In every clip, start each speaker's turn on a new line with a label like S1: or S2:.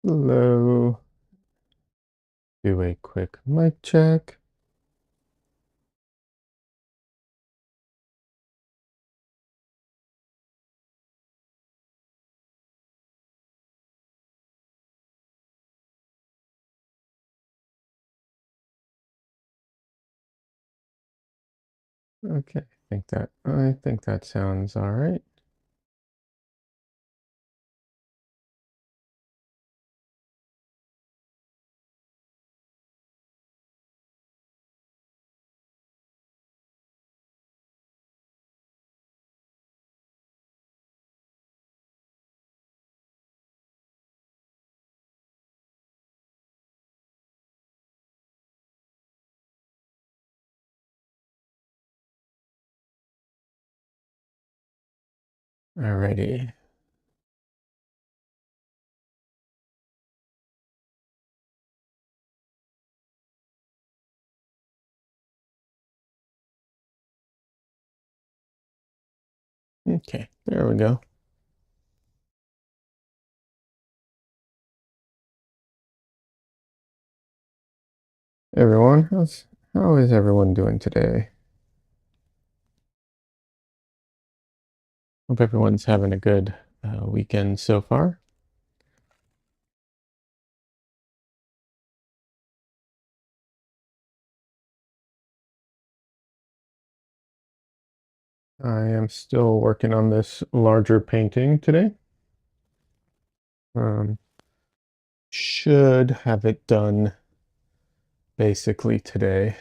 S1: Hello. Do a quick mic check. Okay, I think that sounds all right. Alrighty. Okay, there we go. Everyone, how is everyone doing today? Hope everyone's having a good weekend so far. I am still working on this larger painting today. Um, should have it done basically today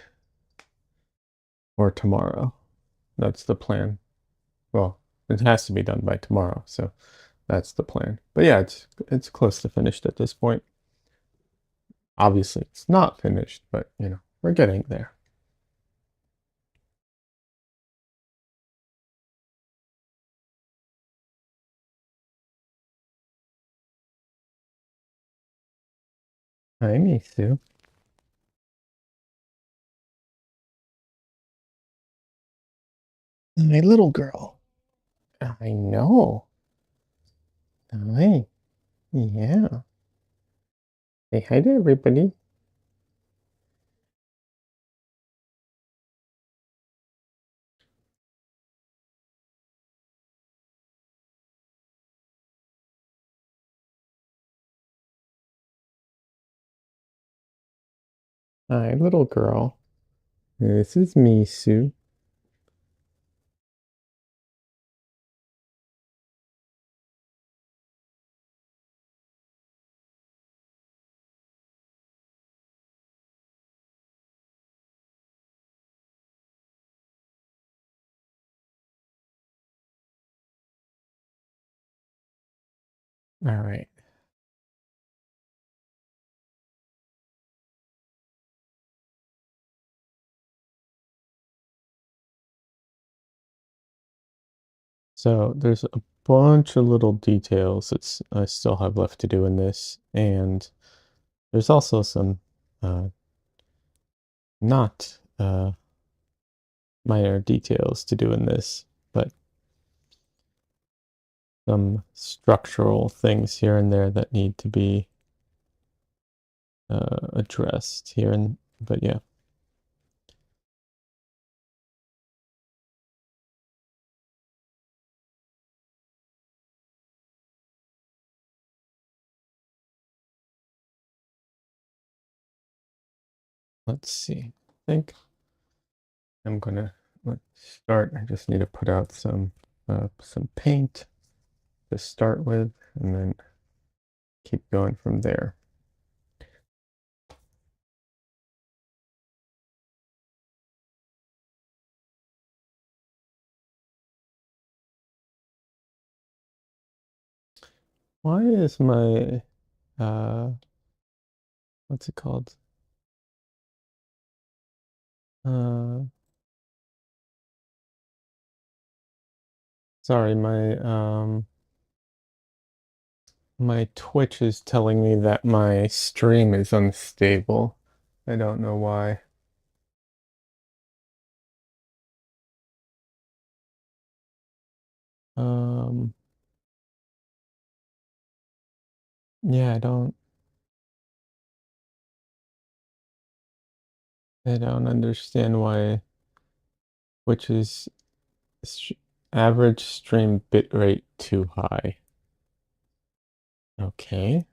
S1: or tomorrow. That's the plan. Well, it has to be done by tomorrow, so that's the plan. But yeah, it's close to finished at this point. Obviously, it's not finished, but we're getting there. Hi, Misu. My little girl. I know. Hi. Yeah. Say hi to everybody. Hi, little girl. This is Misu. All right. So there's a bunch of little details that I still have left to do in this, and there's also some not minor details to do in this, but some structural things here and there that need to be addressed here. But yeah. Let's see. I think let's start. I just need to put out some paint to start with, and then keep going from there. Why is my uh what's it called? Uh Sorry, my Twitch is telling me that my stream is unstable. I don't know why. Um, yeah, I don't. I don't understand why, which is average stream bitrate too high. Okay.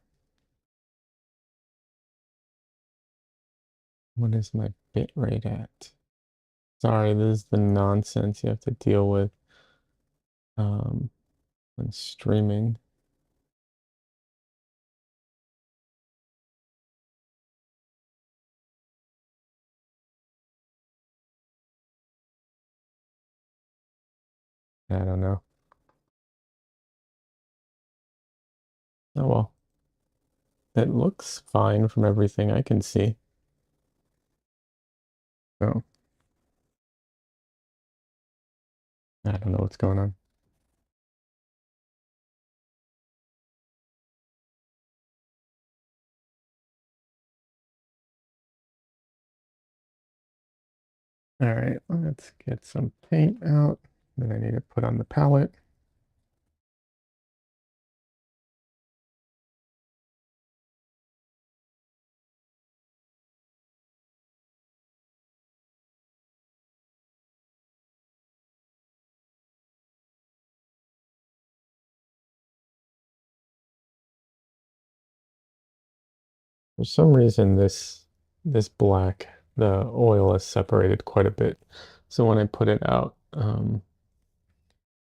S1: What is my bitrate at? Sorry, this is the nonsense you have to deal with um, when streaming. I don't know. Oh well. It looks fine from everything I can see. So I don't know what's going on. All right, let's get some paint out that I need to put on the palette. For some reason, this black, the oil is separated quite a bit. So when I put it out,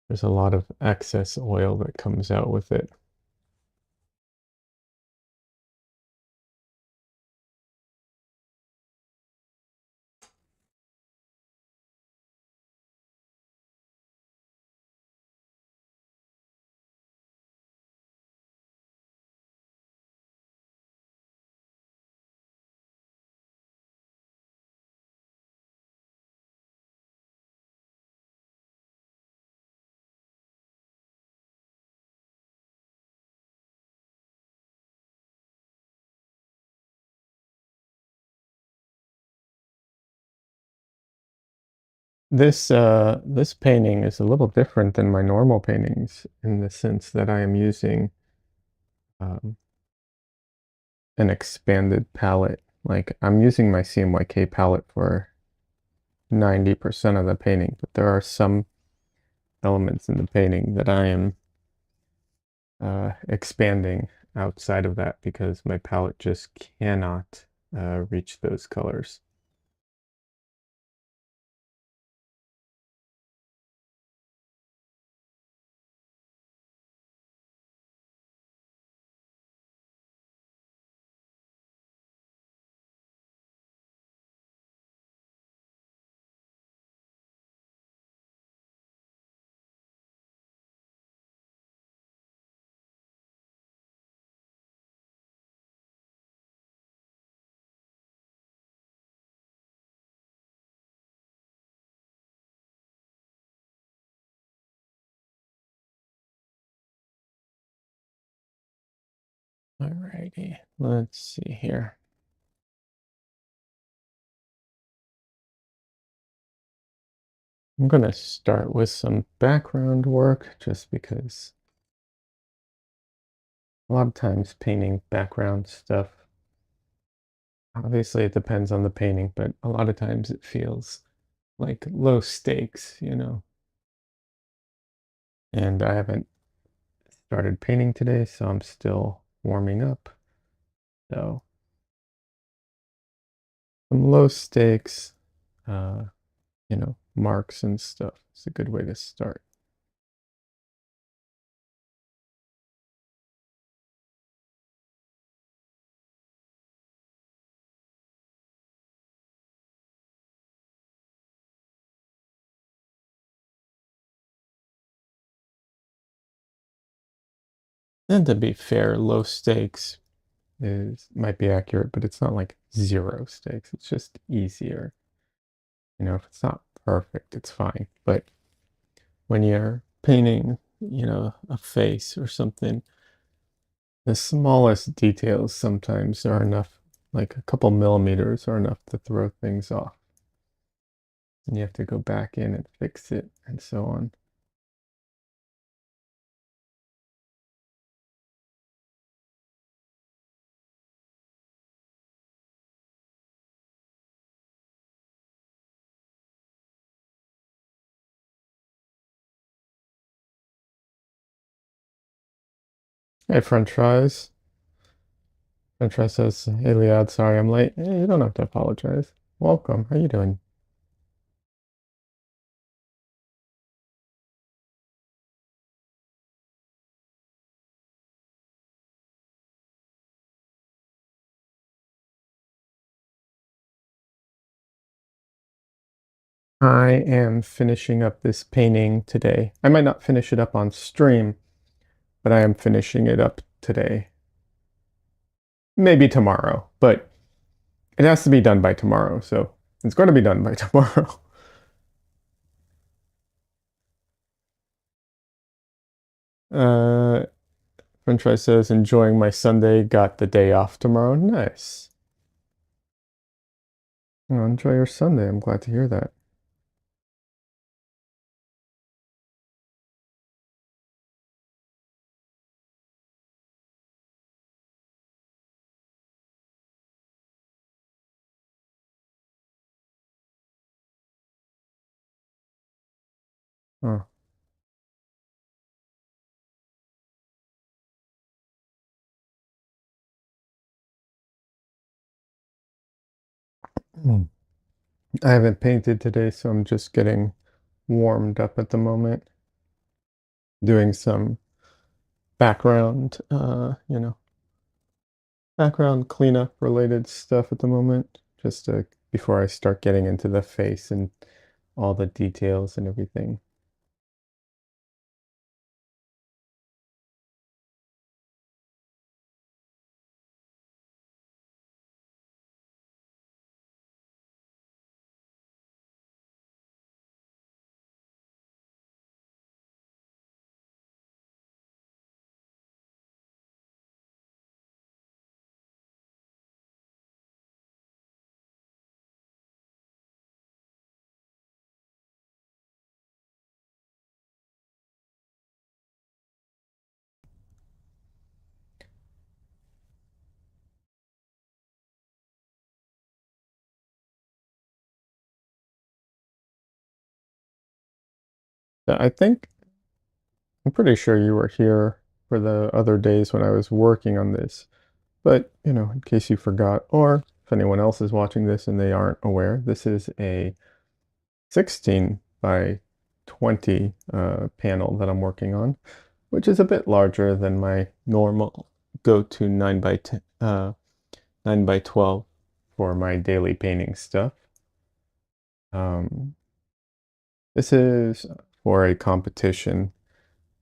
S1: there's a lot of excess oil that comes out with it. This painting is a little different than my normal paintings in the sense that I am using um, an expanded palette. Like I'm using my CMYK palette for 90% of the painting, but there are some elements in the painting that I am expanding outside of that because my palette just cannot reach those colors. Alrighty, let's see here. I'm gonna start with some background work just because a lot of times painting background stuff, obviously it depends on the painting, but a lot of times it feels like low stakes, you know. And I haven't started painting today, so I'm still warming up. So some low stakes, uh, marks and stuff. It's a good way to start. And to be fair, low stakes is might be accurate, but it's not like zero stakes. It's just easier. If it's not perfect, it's fine. But when you're painting, a face or something, the smallest details sometimes are enough, like a couple millimeters are enough to throw things off. And you have to go back in and fix it and so on. Hey, French fries. French fries says, "Hey, Liad, sorry I'm late." Hey, you don't have to apologize. Welcome. How you doing? I am finishing up this painting today. I might not finish it up on stream, but I am finishing it up today. Maybe tomorrow, but it has to be done by tomorrow, so it's going to be done by tomorrow. Uh, French fry says, enjoying my Sunday, got the day off tomorrow. Nice. Well, enjoy your Sunday. I'm glad to hear that. Oh. Hmm. I haven't painted today, so I'm just getting warmed up at the moment, doing some background, background cleanup related stuff at the moment, just before I start getting into the face and all the details and everything. I think, I'm pretty sure you were here for the other days when I was working on this, but, in case you forgot, or if anyone else is watching this and they aren't aware, this is a 16 by 20 panel that I'm working on, which is a bit larger than my normal go-to 9 by 10, 9 by 12 for my daily painting stuff. Um, this is for a competition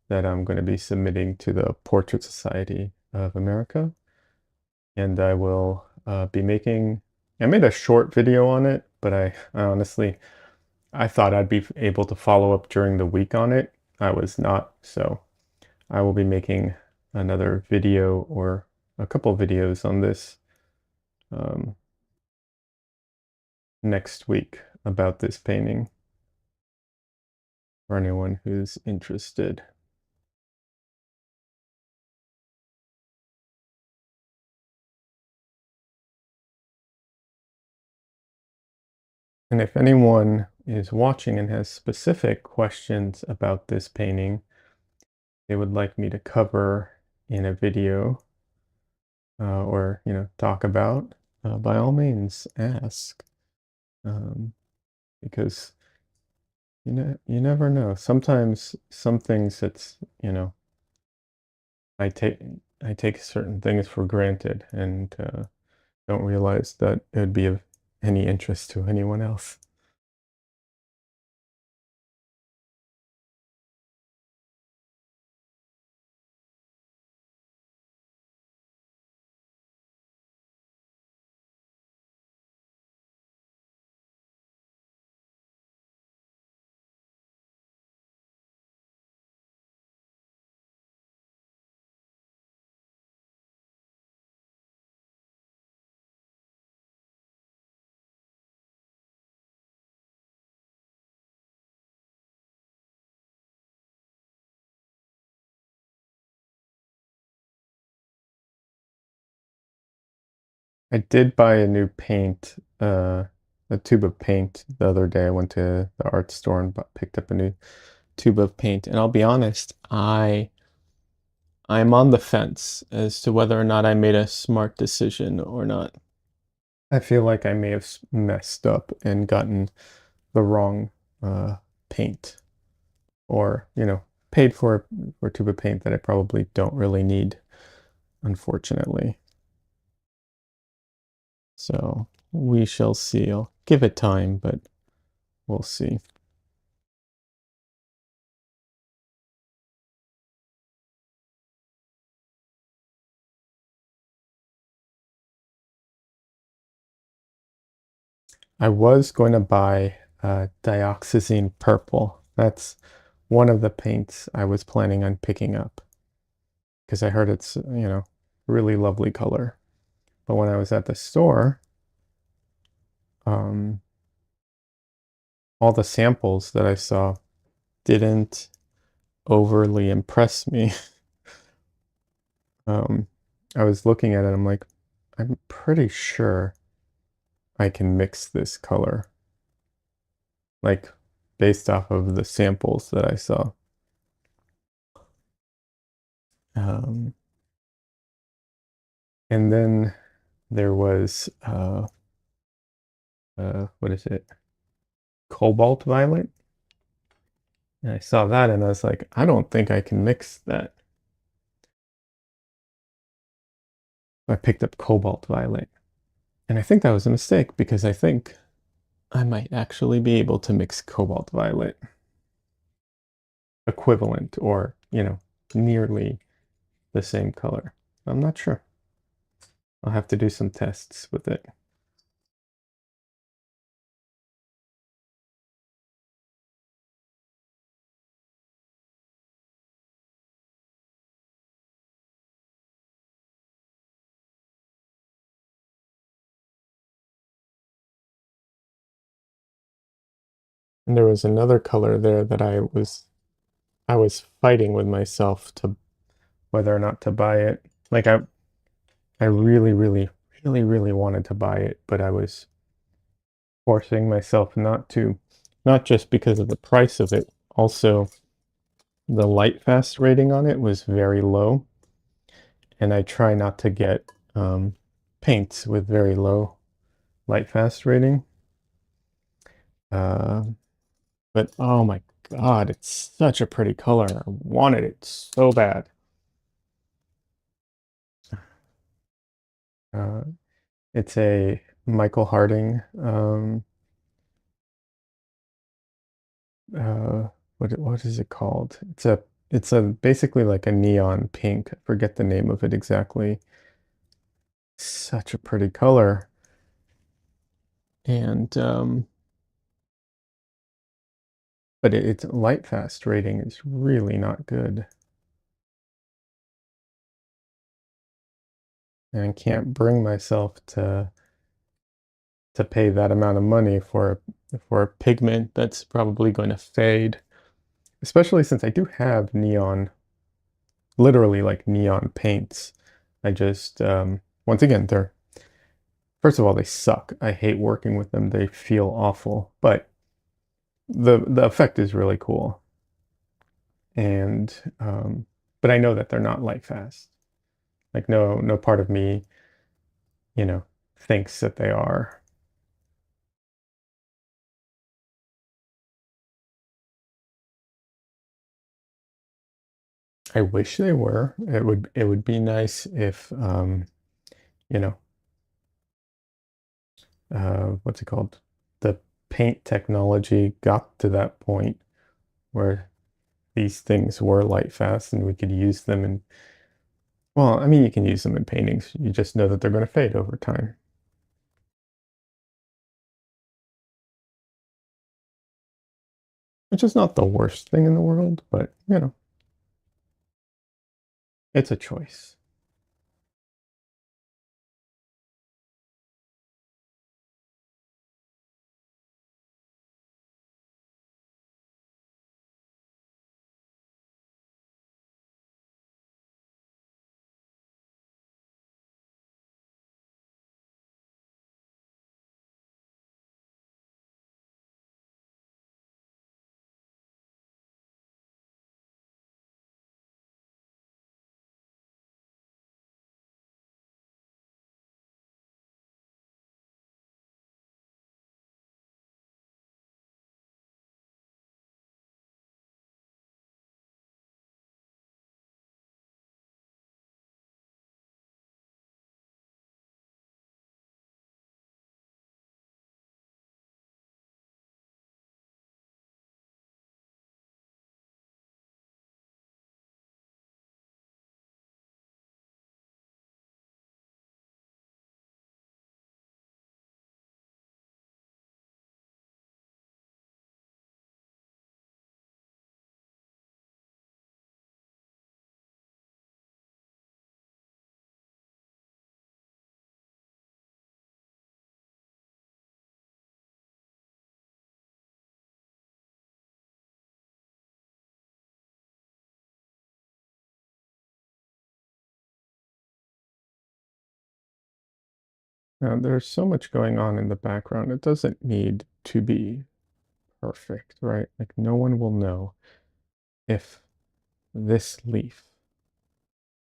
S1: that I'm going to be submitting to the Portrait Society of America, and I will be making. I made a short video on it, but I honestly I thought I'd be able to follow up during the week on it. I was not, so I will be making another video or a couple videos on this um, next week about this painting for anyone who's interested. And if anyone is watching and has specific questions about this painting they would like me to cover in a video or, talk about, by all means ask. Um, because you never know. Sometimes some things it's, I take I take certain things for granted and don't realize that it would be of any interest to anyone else. I did buy a new paint, a tube of paint the other day. I went to the art store and picked up a new tube of paint. And I'll be honest, I'm on the fence as to whether or not I made a smart decision or not. I feel like I may have messed up and gotten the wrong uh, paint, or, paid for a tube of paint that I probably don't really need, unfortunately. So we shall see. I'll give it time, but we'll see. I was going to buy dioxazine purple. That's one of the paints I was planning on picking up because I heard it's, really lovely color. But when I was at the store, um, all the samples that I saw didn't overly impress me. Um, I was looking at it, I'm like, I'm pretty sure I can mix this color, like based off of the samples that I saw. Um, and then there was, what is it? Cobalt violet. And I saw that and I was like, I don't think I can mix that. I picked up cobalt violet. And I think that was a mistake because I think I might actually be able to mix cobalt violet equivalent, or, nearly the same color. I'm not sure. I'll have to do some tests with it. And there was another color there that I was fighting with myself to whether or not to buy it. Like I really, really, really, really wanted to buy it, but I was forcing myself not to, not just because of the price of it, also the light fast rating on it was very low, and I try not to get paints with very low light fast rating. Uh, but oh my God, it's such a pretty color. I wanted it so bad. Uh, it's a Michael Harding, uh, what is it called? It's a basically like a neon pink. I forget the name of it exactly. Such a pretty color. And but its light fast rating is really not good. And I can't bring myself to pay that amount of money for a pigment that's probably going to fade, especially since I do have neon, literally like neon paints. I just once again, they're first of all, they suck. I hate working with them. They feel awful, but the effect is really cool. And but I know that they're not light fast. Like no part of me, thinks that they are. I wish they were. It would be nice if you know, what's it called? The paint technology got to that point where these things were light fast and we could use them in, well, I mean, you can use them in paintings. You just know that they're going to fade over time. Which is not the worst thing in the world, but it's a choice. Now, there's so much going on in the background. It doesn't need to be perfect, right? Like no one will know if this leaf,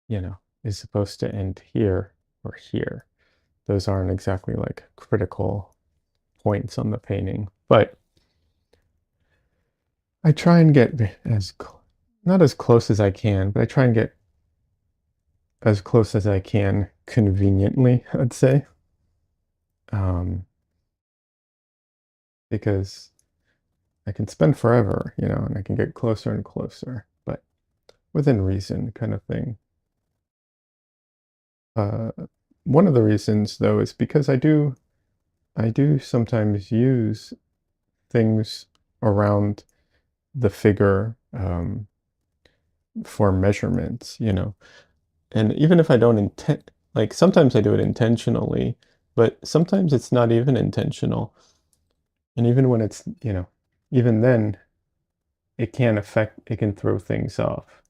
S1: is supposed to end here or here. Those aren't exactly like critical points on the painting, but I try and get not as close as I can, but I try and get as close as I can conveniently, I'd say. Um, because I can spend forever, and I can get closer and closer, but within reason kind of thing. Uh, One of the reasons though is because I do sometimes use things around the figure for measurements, and even if I don't intend, like sometimes I do it intentionally, but sometimes it's not even intentional. And even when it's, even then it can throw things off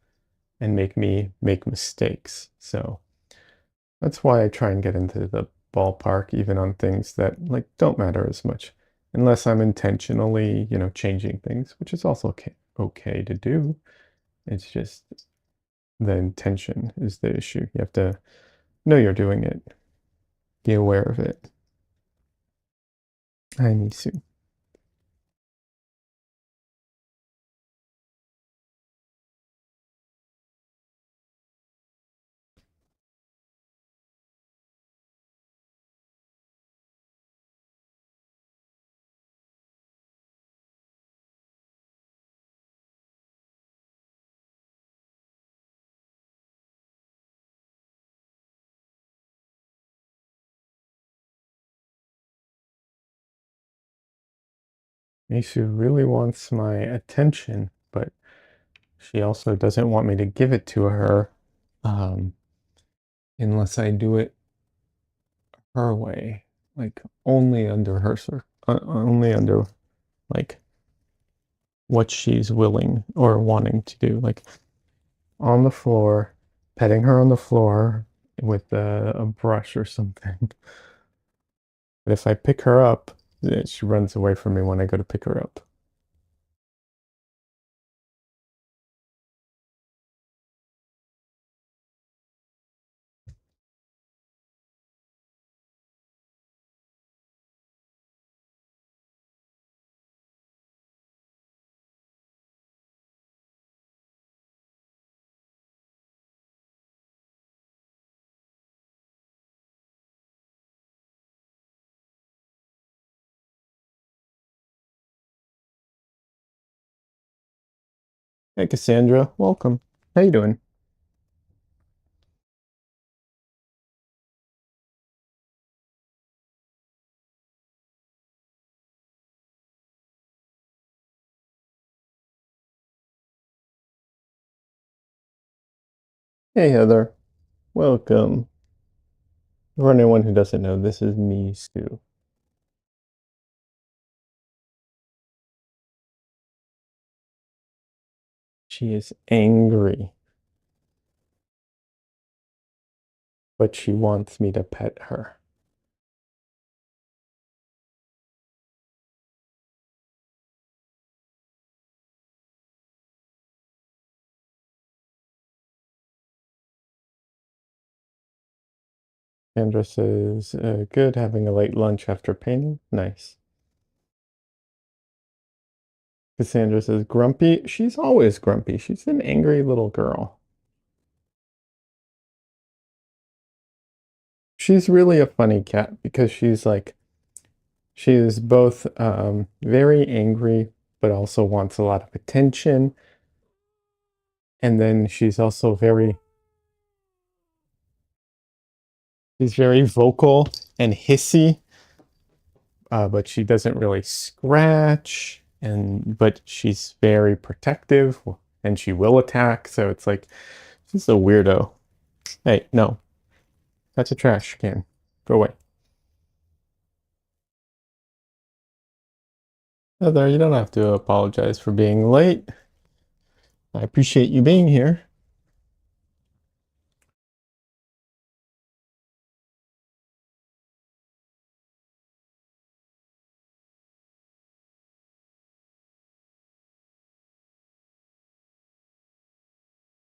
S1: and make me make mistakes. So that's why I try and get into the ballpark even on things that like don't matter as much, unless I'm intentionally, changing things, which is also okay to do. It's just the intention is the issue. You have to know you're doing it, be aware of it. Hi, Nisu. Nisu really wants my attention, but she also doesn't want me to give it to her um, unless I do it her way, like only under only under like what she's willing or wanting to do, like on the floor, petting her on the floor with a brush or something. But if I pick her up, she runs away from me when I go to pick her up. Hey, Cassandra, welcome. How you doing? Hey, Heather, welcome. For anyone who doesn't know, this is me, Stu. She is angry, but she wants me to pet her. Sandra says, good, having a late lunch after painting. Nice. Cassandra says, grumpy. She's always grumpy. She's an angry little girl. She's really a funny cat because she is both very angry, but also wants a lot of attention. And then she's very vocal and hissy, but she doesn't really scratch. But she's very protective and she will attack. So it's like, she's a weirdo. Hey, no, that's a trash can. Go away. Heather, you don't have to apologize for being late. I appreciate you being here.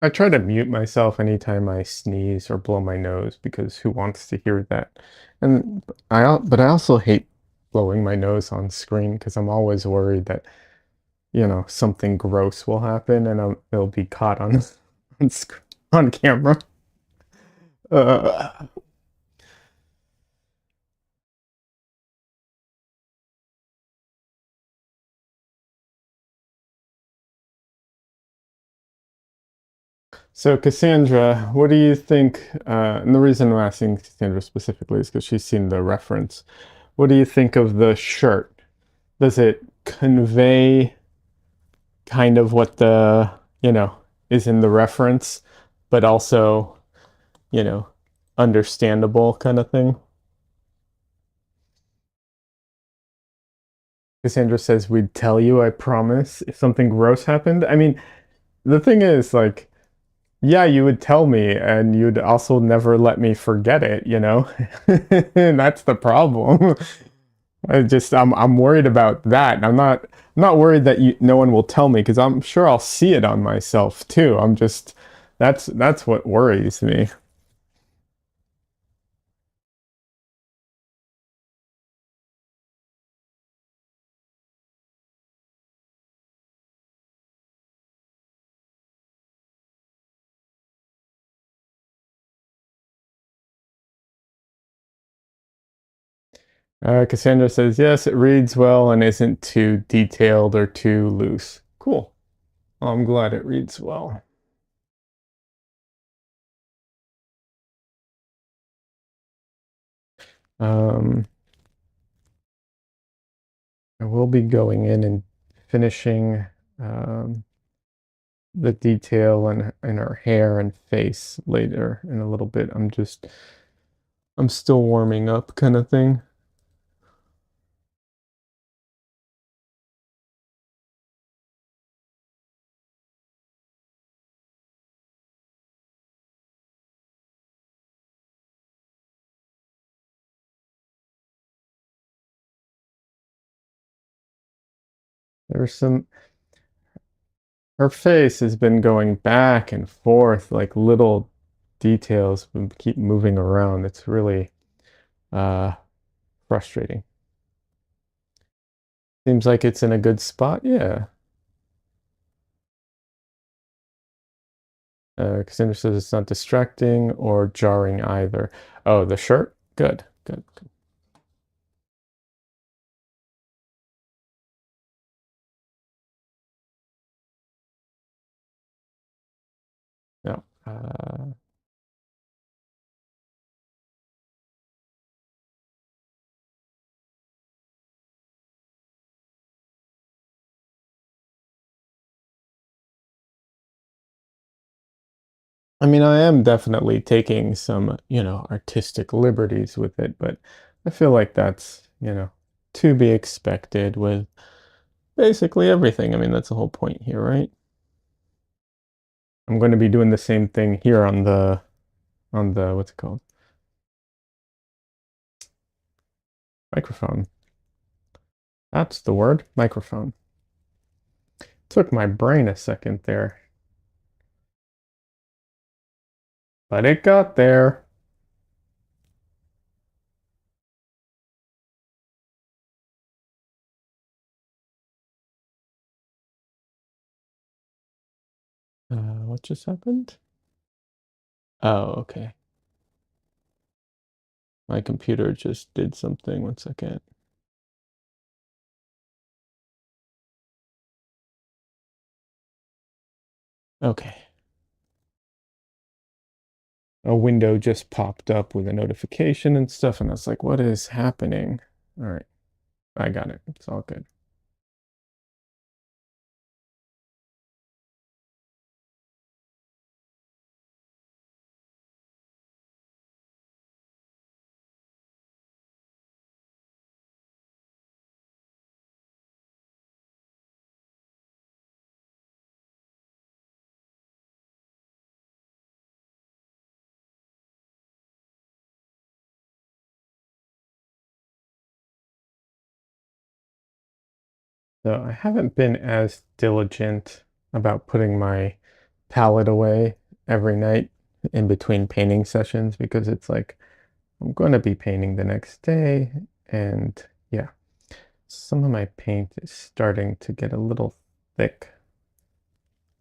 S1: I try to mute myself anytime I sneeze or blow my nose because who wants to hear that? And but I also hate blowing my nose on screen because I'm always worried that, something gross will happen and it'll be caught on on camera. Uh, so Cassandra, what do you think? And the reason I'm asking Cassandra specifically is because she's seen the reference. What do you think of the shirt? Does it convey kind of what you know, is in the reference, but also, you know, understandable kind of thing? Cassandra says, "We'd tell you, I promise, if something gross happened." I mean, the thing is, like, yeah, you would tell me, and you'd also never let me forget it, you know? And that's the problem. I'm worried about that. I'm not worried that no one will tell me because I'm sure I'll see it on myself too. That's what worries me. Cassandra says, yes, it reads well and isn't too detailed or too loose. Cool. Well, I'm glad it reads well. Um, I will be going in and finishing um, the detail in her hair and face later in a little bit. I'm still warming up kind of thing. There's some, her face has been going back and forth, like little details keep moving around. It's really uh, frustrating. Seems like it's in a good spot. Yeah. Cassandra says it's not distracting or jarring either. Oh, the shirt? Good, good, good. No. I mean, I am definitely taking some, artistic liberties with it, but I feel like that's, to be expected with basically everything. I mean, that's the whole point here, right? I'm going to be doing the same thing here on the what's it called? Microphone. That's the word, microphone. Took my brain a second there, but it got there. What just happened? Oh, okay. My computer just did something. One second. Okay. A window just popped up with a notification and stuff, and I was like, what is happening? All right. I got it. It's all good. So I haven't been as diligent about putting my palette away every night in between painting sessions because it's like I'm going to be painting the next day. And yeah, some of my paint is starting to get a little thick.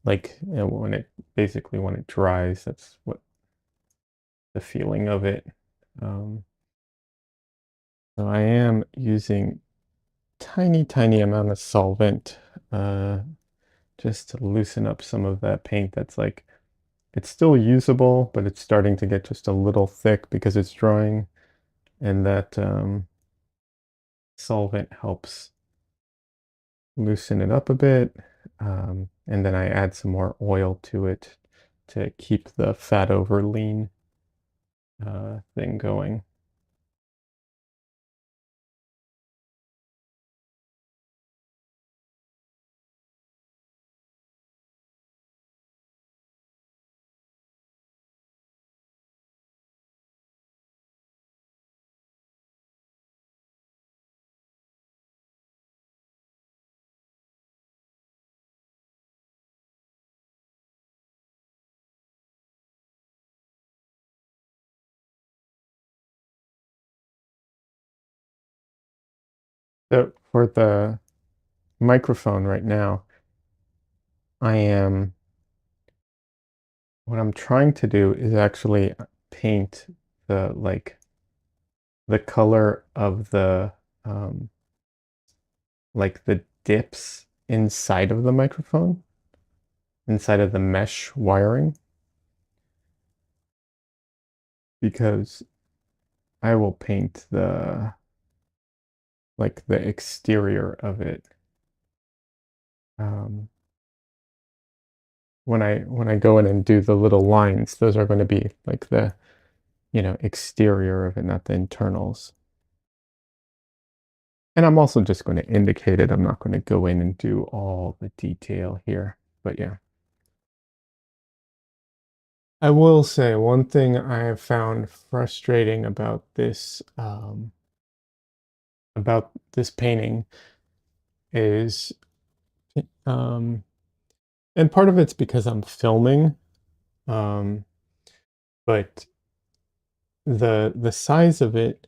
S1: Like, you know, when it dries, that's what the feeling of it. Um, so I am using tiny amount of solvent uh, just to loosen up some of that paint that's like, it's still usable, but it's starting to get just a little thick because it's drying. And that solvent helps loosen it up a bit. And then I add some more oil to it to keep the fat over lean thing going. So for the microphone right now, I am, what I'm trying to do is actually paint the color of um, the dips inside of the microphone, inside of the mesh wiring, because I will paint the exterior of it. Um, when I go in and do the little lines, those are going to be like the, you know, exterior of it, not the internals. And I'm also just going to indicate it. I'm not going to go in and do all the detail here, but yeah. I will say one thing I have found frustrating about this painting is, um, and part of it's because I'm filming, um, but the size of it,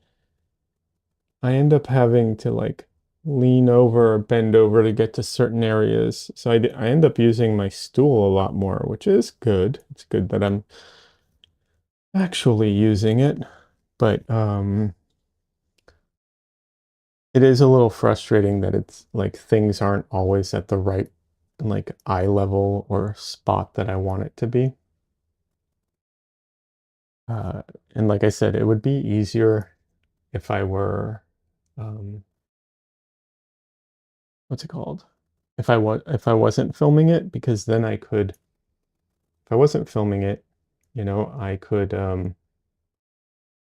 S1: I end up having to like lean over or bend over to get to certain areas. So I end up using my stool a lot more, which is good. It's good that I'm actually using it, but it is a little frustrating that it's like things aren't always at the right like eye level or spot that I want it to be. Uh, and like I said, it would be easier if I were, um, what's it called? If I wasn't filming it, because then if I wasn't filming it, you know, I could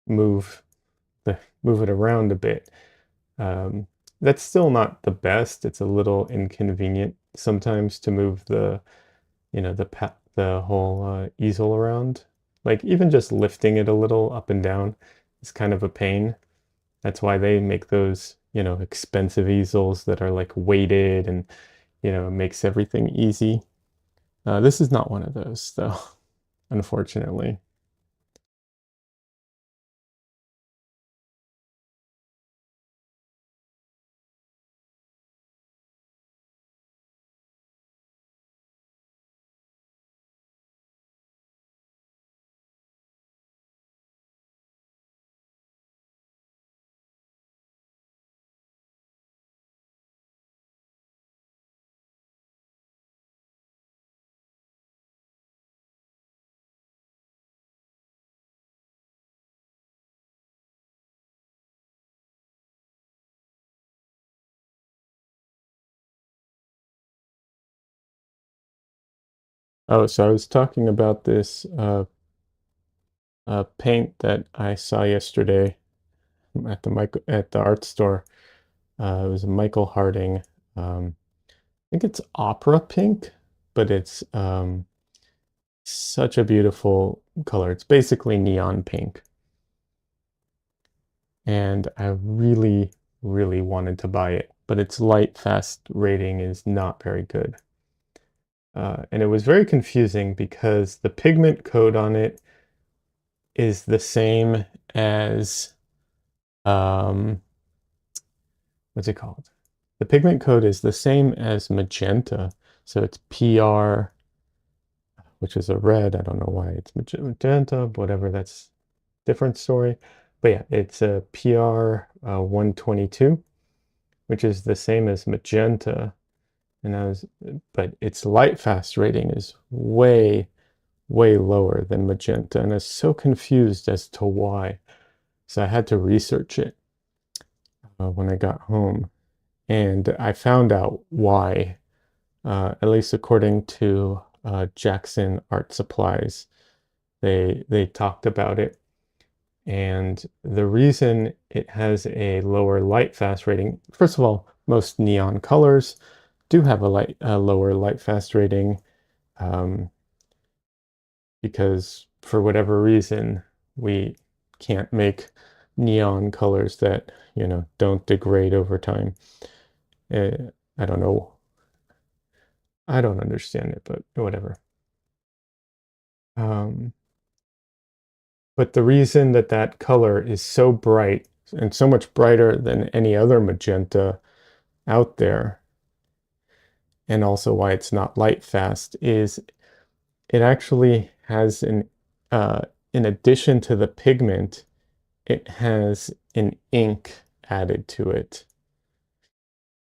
S1: move move it around a bit. Um, that's still not the best. It's a little inconvenient sometimes to move you know, the whole easel around. Like even just lifting it a little up and down is kind of a pain. That's why they make those, you know, expensive easels that are like weighted and, you know, makes everything easy. This is not one of those though, unfortunately. Oh, so I was talking about this paint that I saw yesterday at the art store. It was a Michael Harding. I think it's opera pink, but it's such a beautiful color. It's basically neon pink. And I really wanted to buy it, but its light fast rating is not very good. and it was very confusing because the pigment code on it is the same as, um, what's it called? The pigment code is the same as magenta. So it's PR, which is a red. I don't know why it's magenta, whatever, that's different story. But yeah, it's a PR 122, which is the same as magenta. But its light fast rating is way, way lower than magenta. And I was so confused as to why. So I had to research it when I got home. And I found out why, at least according to Jackson Art Supplies. They talked about it. And the reason it has a lower light fast rating, first of all, most neon colors do have a lower light fast rating, um, because for whatever reason we can't make neon colors that, don't degrade over time. I don't know. I don't understand it, but whatever. Um, but the reason that that color is so bright and so much brighter than any other magenta out there, and also why it's not light fast, is it actually has in addition to the pigment, it has an ink added to it.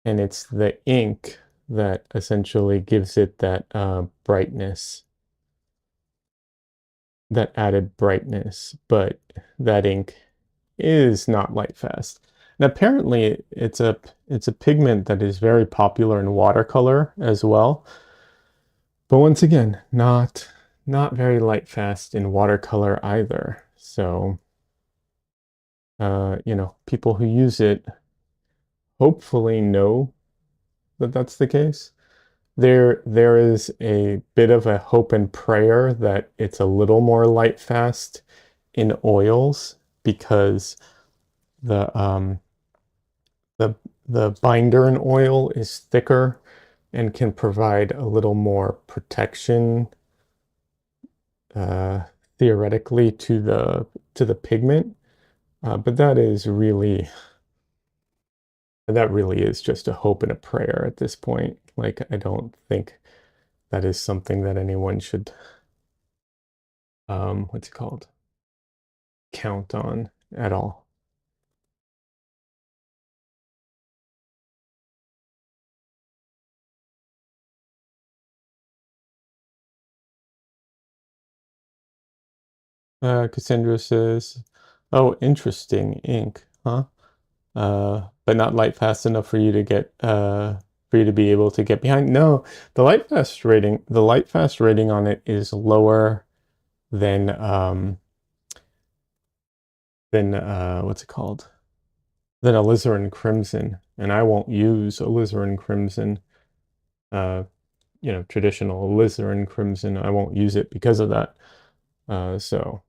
S1: And it's the ink that essentially gives it that brightness, that added brightness. But that ink is not light fast. And apparently it's a pigment that is very popular in watercolor as well. But once again, not very light fast in watercolor either. So people who use it hopefully know that that's the case. There is a bit of a hope and prayer that it's a little more light fast in oils, because the um the the binder in oil is thicker and can provide a little more protection, uh, theoretically, to the pigment. But that really is just a hope and a prayer at this point. Like, I don't think that is something that anyone should, what's it called, count on at all. Cassandra says, "Oh, interesting ink, huh? But not light fast enough for you to be able to get behind." No, the light fast rating on it is lower than what's it called? Than alizarin crimson, and I won't use alizarin crimson. Uh, traditional alizarin crimson. I won't use it because of that. So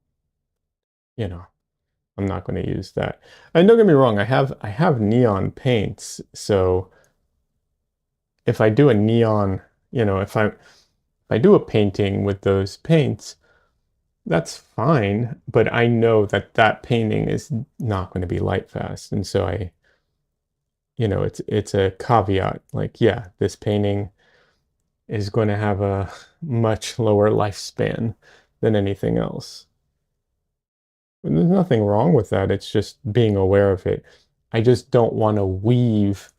S1: you know, I'm not going to use that. And don't get me wrong, I have neon paints, so if I do a neon, if I do a painting with those paints, that's fine, but I know that that painting is not going to be light fast. And so it's a caveat. Like, yeah, this painting is going to have a much lower lifespan than anything else. And there's nothing wrong with that. It's just being aware of it. I just don't want to weave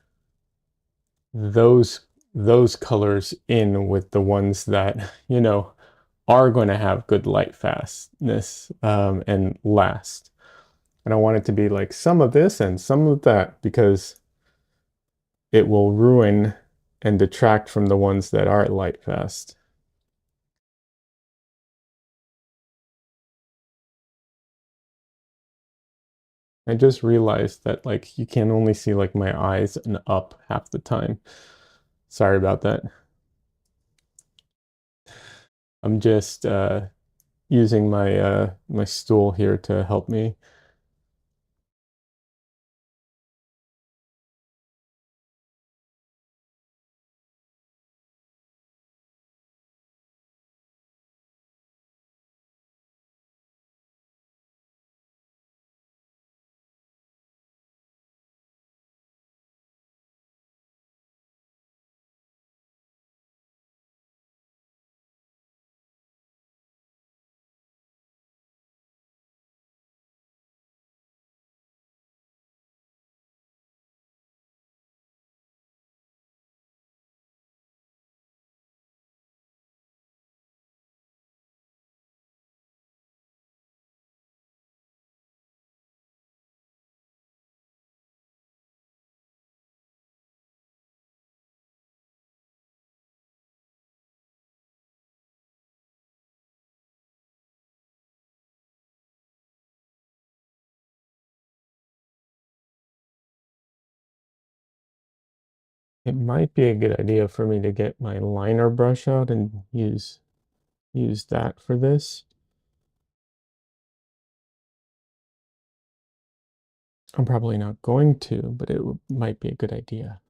S1: those those colors in with the ones that, are going to have good light fastness, and last. And I want it to be like some of this and some of that, because it will ruin and detract from the ones that are light fast. I just realized that, like, you can only see like my eyes and up half the time. Sorry about that. I'm just using my stool here to help me. it might be a good idea for me to get my liner brush out and use that for this. I'm probably not going to, but it might be a good idea.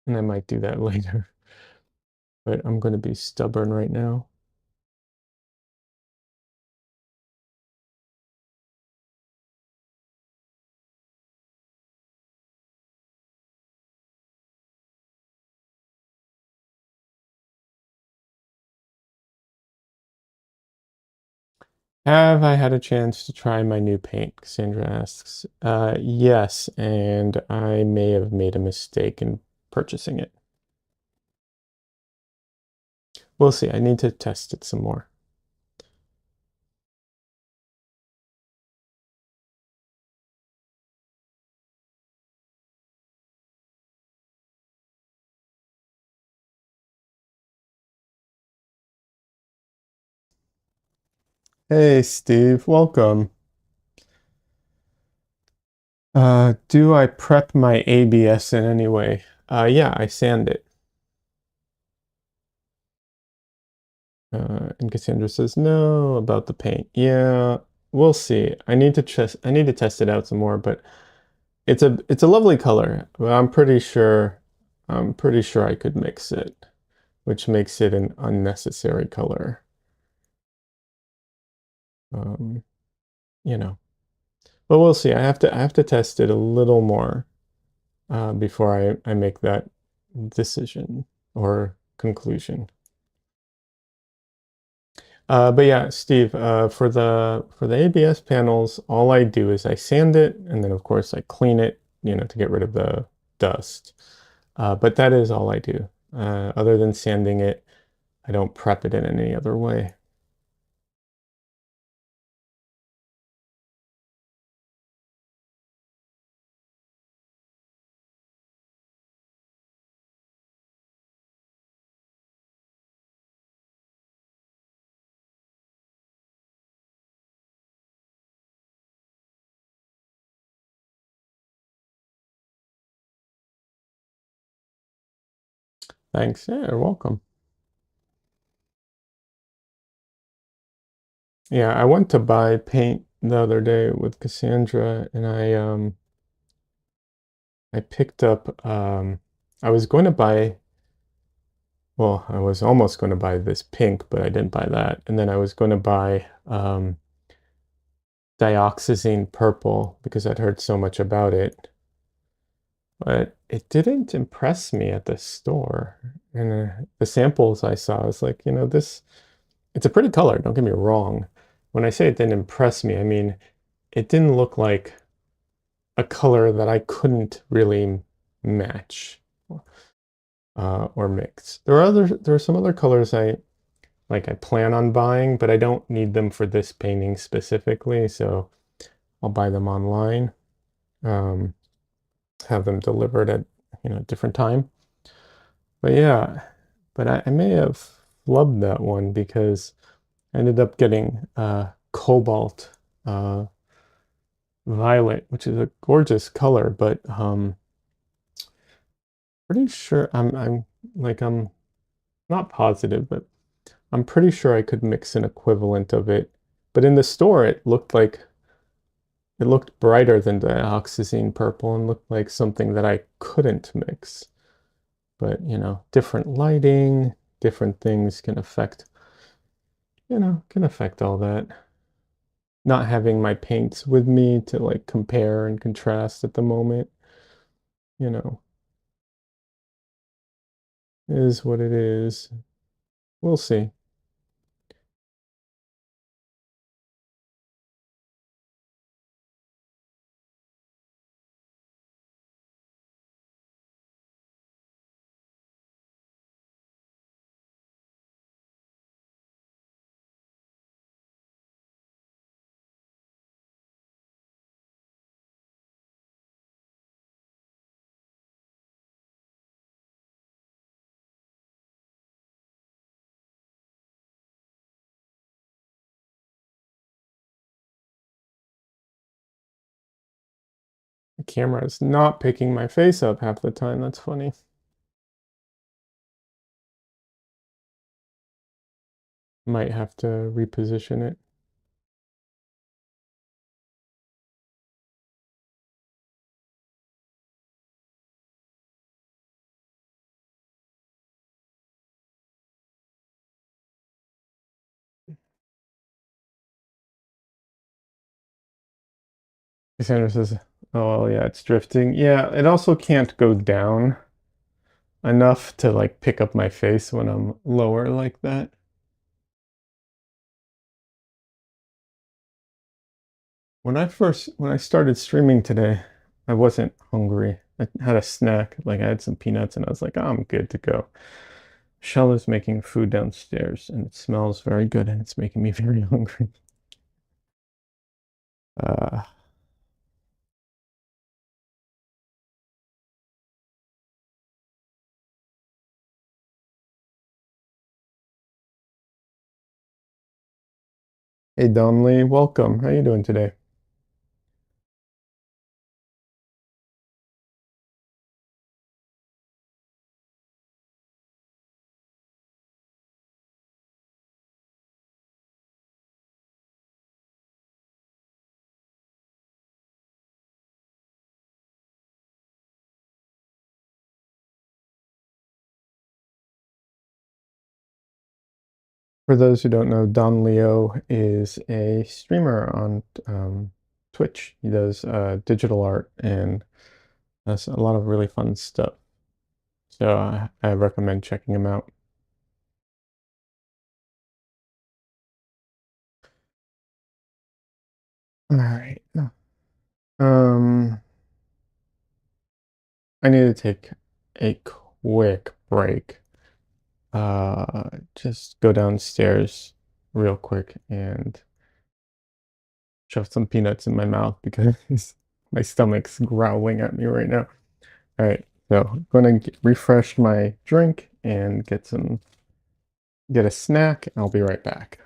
S1: And I might do that later, but I'm going to be stubborn right now. Have I had a chance to try my new paint? Cassandra asks. Yes, and I may have made a mistake in purchasing it. We'll see. I need to test it some more. Hey, Steve, welcome. Do I prep my ABS in any way? Yeah, I sand it. And Cassandra says no about the paint. Yeah, we'll see. I need to test it out some more, but it's a lovely color. But I'm pretty sure I could mix it, which makes it an unnecessary color. Um, you know. But we'll see. I have to test it a little more before I make that decision or conclusion. But yeah, Steve, for the ABS panels, all I do is I sand it, and then of course I clean it, to get rid of the dust. But that is all I do. Other than sanding it, I don't prep it in any other way. Thanks. Yeah, you're welcome. Yeah, I went to buy paint the other day with Cassandra, and I picked up I was going to buy well, I was almost going to buy this pink, but I didn't buy that. And then I was going to buy dioxazine purple because I'd heard so much about it. But it didn't impress me at the store. And the samples I saw, I was like, it's a pretty color, don't get me wrong. When I say it didn't impress me, I mean, it didn't look like a color that I couldn't really match or mix. There are some other colors I plan on buying, but I don't need them for this painting specifically, so I'll buy them online, um, have them delivered at a different time. But yeah, but I may have flubbed that one because I ended up getting cobalt violet, which is a gorgeous color, but pretty sure I'm not positive, but I'm pretty sure I could mix an equivalent of it. But in the store, it looked brighter than dioxazine purple and looked like something that I couldn't mix. But, different lighting, different things can affect all that. Not having my paints with me to like compare and contrast at the moment, you know, is what it is. We'll see. The camera is not picking my face up half the time. That's funny. Might have to reposition it. Cassandra says, oh yeah, it's drifting. Yeah, it also can't go down enough to like pick up my face when I'm lower like that. When I started streaming today, I wasn't hungry. I had a snack, like I had some peanuts and I was like, oh, I'm good to go. Shell is making food downstairs and it smells very good and it's making me very hungry. Uh, hey Donnelly, welcome. How you doing today? For those who don't know, Don Leo is a streamer on Twitch. He does digital art and does a lot of really fun stuff. So I recommend checking him out. All right. Um, I need to take a quick break. Just go downstairs real quick and shove some peanuts in my mouth because my stomach's growling at me right now. All right, so I'm gonna refresh my drink and get a snack. I'll be right back.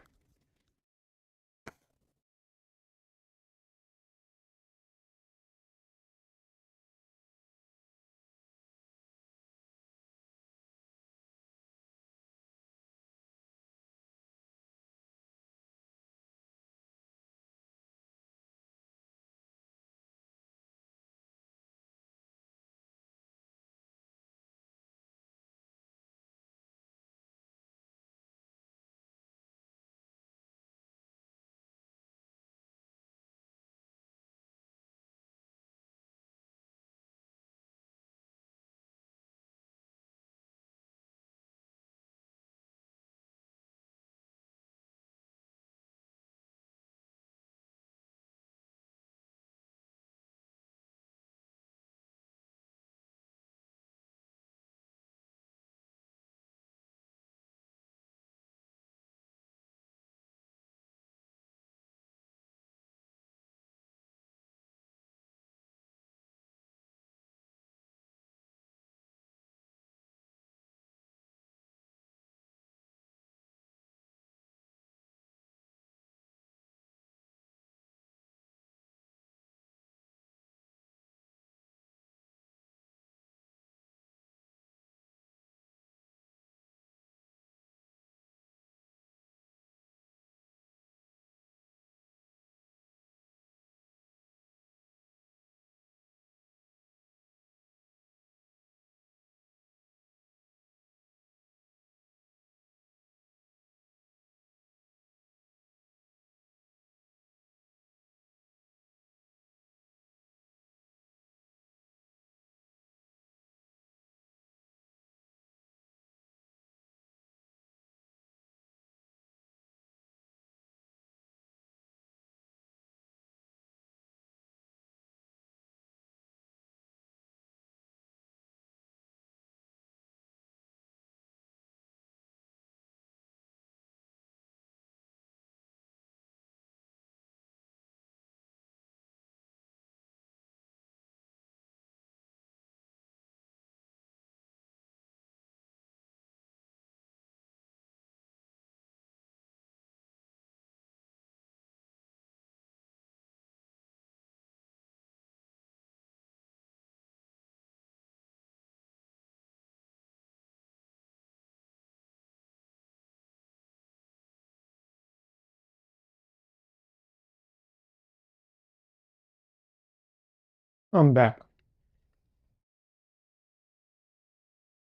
S1: I'm back.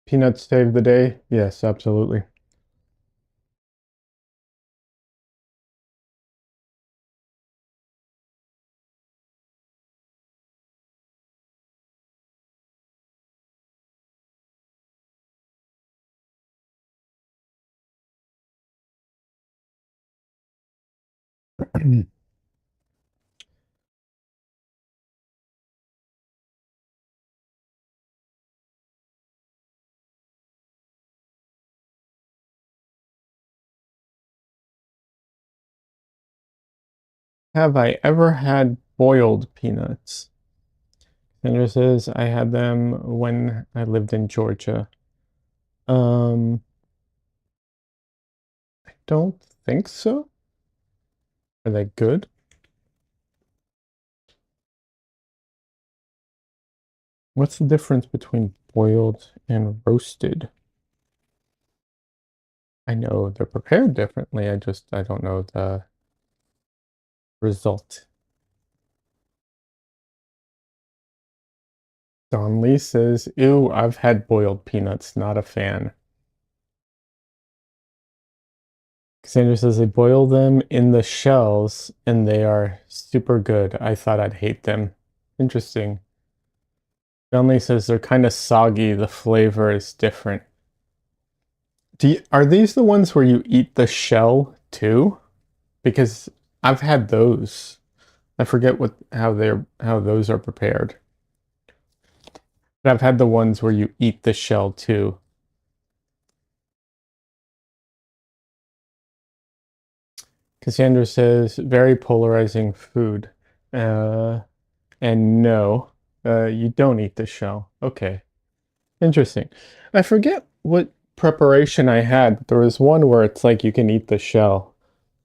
S1: Peanuts save the day? Yes, absolutely. Have I ever had boiled peanuts? Sandra says I had them when I lived in Georgia. Um, I don't think so. Are they good? What's the difference between boiled and roasted? I know they're prepared differently. I don't know the result. Don Lee says, ew, I've had boiled peanuts, not a fan. Cassandra says they boil them in the shells and they are super good. I thought I'd hate them. Interesting. Don Lee says they're kind of soggy. The flavor is different. Are these the ones where you eat the shell too? Because I've had those. I forget how those are prepared. But I've had the ones where you eat the shell too. Cassandra says very polarizing food. Uh, and no, you don't eat the shell. Okay, interesting. I forget what preparation I had, but there was one where it's like you can eat the shell.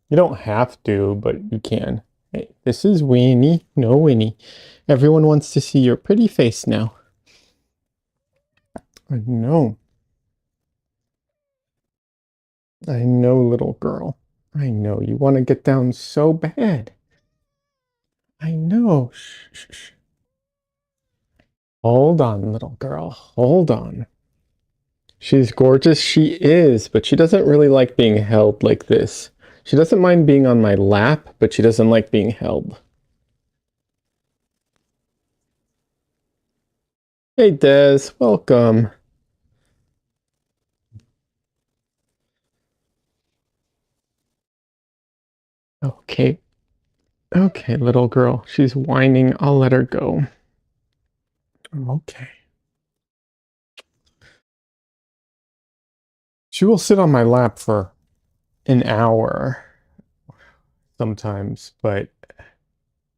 S1: You don't have to, but you can. Hey, this is Winnie. No, Winnie. Everyone wants to see your pretty face now. I know. I know, little girl. I know. You want to get down so bad. I know. Shh, shh, shh. Hold on, little girl. Hold on. She's gorgeous. She is, but she doesn't really like being held like this. She doesn't mind being on my lap, but she doesn't like being held. Hey, Des. Welcome. Okay. Okay, little girl. She's whining. I'll let her go. Okay. She will sit on my lap for an hour sometimes, but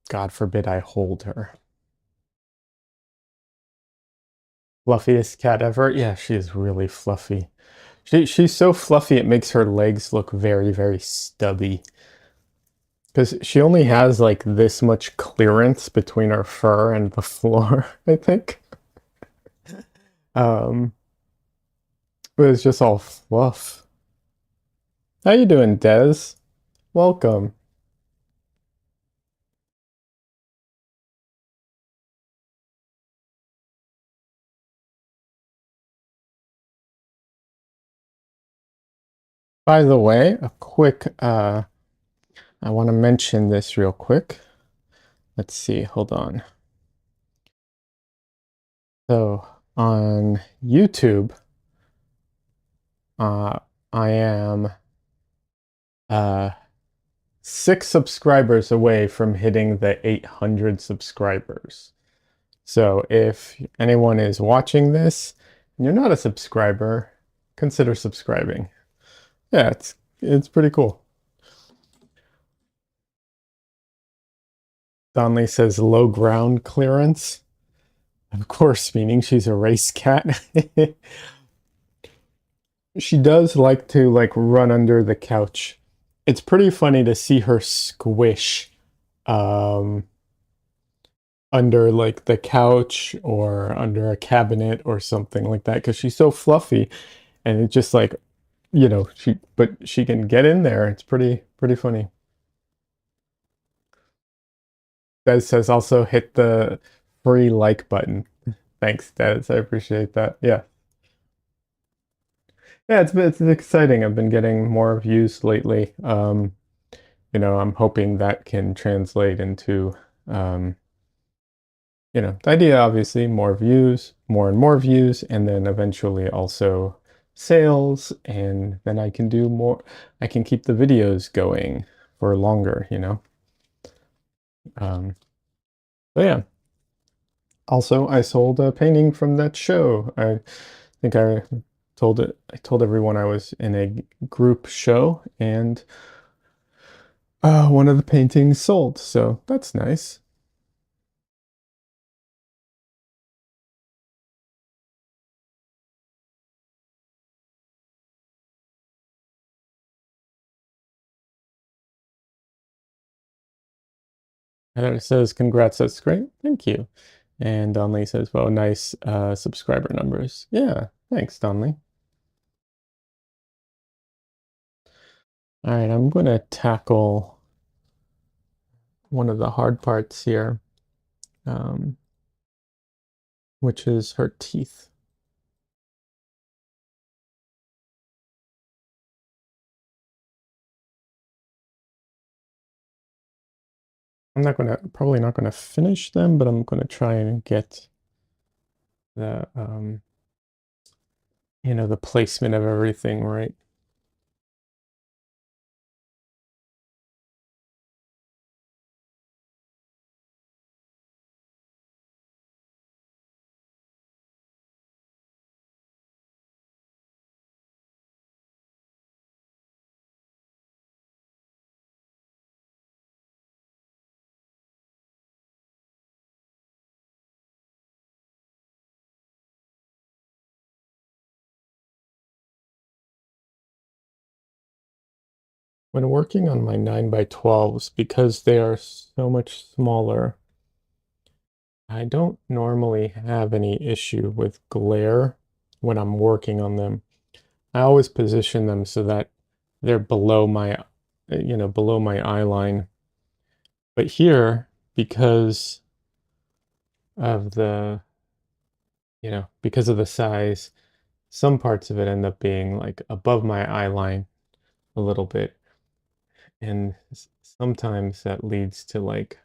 S1: God forbid I hold her. Fluffiest cat ever? Yeah, she is really fluffy. She's so fluffy it makes her legs look very, very stubby. Because she only has like this much clearance between her fur and the floor, I think. Um, but it's just all fluff. How you doing, Des? Welcome. By the way, a quick I want to mention this real quick. Let's see, hold on. So on YouTube, uh I am uh 6 subscribers away from hitting the 800 subscribers. So if anyone is watching this and you're not a subscriber, consider subscribing. Yeah, it's pretty cool. Donley says low ground clearance. Of course, meaning she's a race cat. She does like to like run under the couch. It's pretty funny to see her squish um under like the couch or under a cabinet or something like that because she's so fluffy and it's just like but she can get in there. It's pretty funny. That says also hit the free like button. Thanks, Des. I appreciate that. Yeah. Yeah, it's exciting. I've been getting more views lately. I'm hoping that can translate into um, the idea obviously more views, more and more views, and then eventually also sales, and then I can do more. I can keep the videos going for longer. Um, but yeah. Also, I sold a painting from that show. I think I told everyone I was in a group show, and one of the paintings sold, so that's nice. And it says, "Congrats, that's great. Thank you." And Donley says, "Well, nice subscriber numbers." Yeah, thanks, Donley. All right, I'm going to tackle one of the hard parts here, um, which is her teeth. I'm not going to probably not going to finish them, but I'm going to try and get the the placement of everything right. When working on my 9x12s, because they are so much smaller, I don't normally have any issue with glare when I'm working on them. I always position them so that they're below my eye line. But here, because of because of the size, some parts of it end up being like above my eye line a little bit. And sometimes that leads to like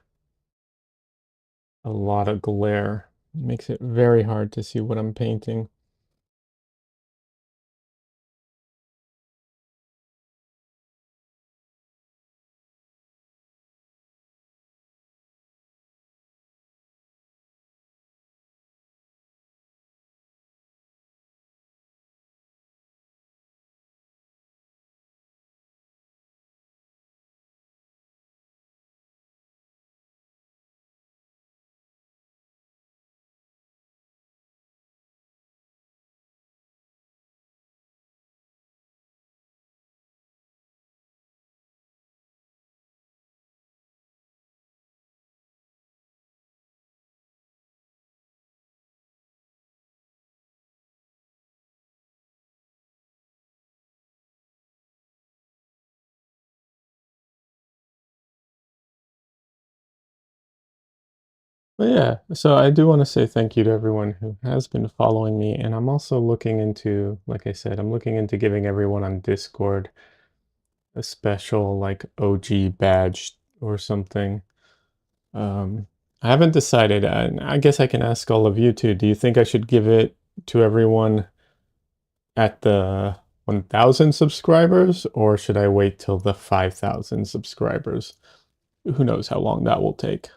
S1: a lot of glare. It makes it very hard to see what I'm painting. But yeah, so I do want to say thank you to everyone who has been following me. And I'm also looking into, like I said, I'm looking into giving everyone on Discord a special like OG badge or something. Um, I haven't decided. I guess I can ask all of you too. Do you think I should give it to everyone at the 1,000 subscribers, or should I wait till the 5,000 subscribers? Who knows how long that will take?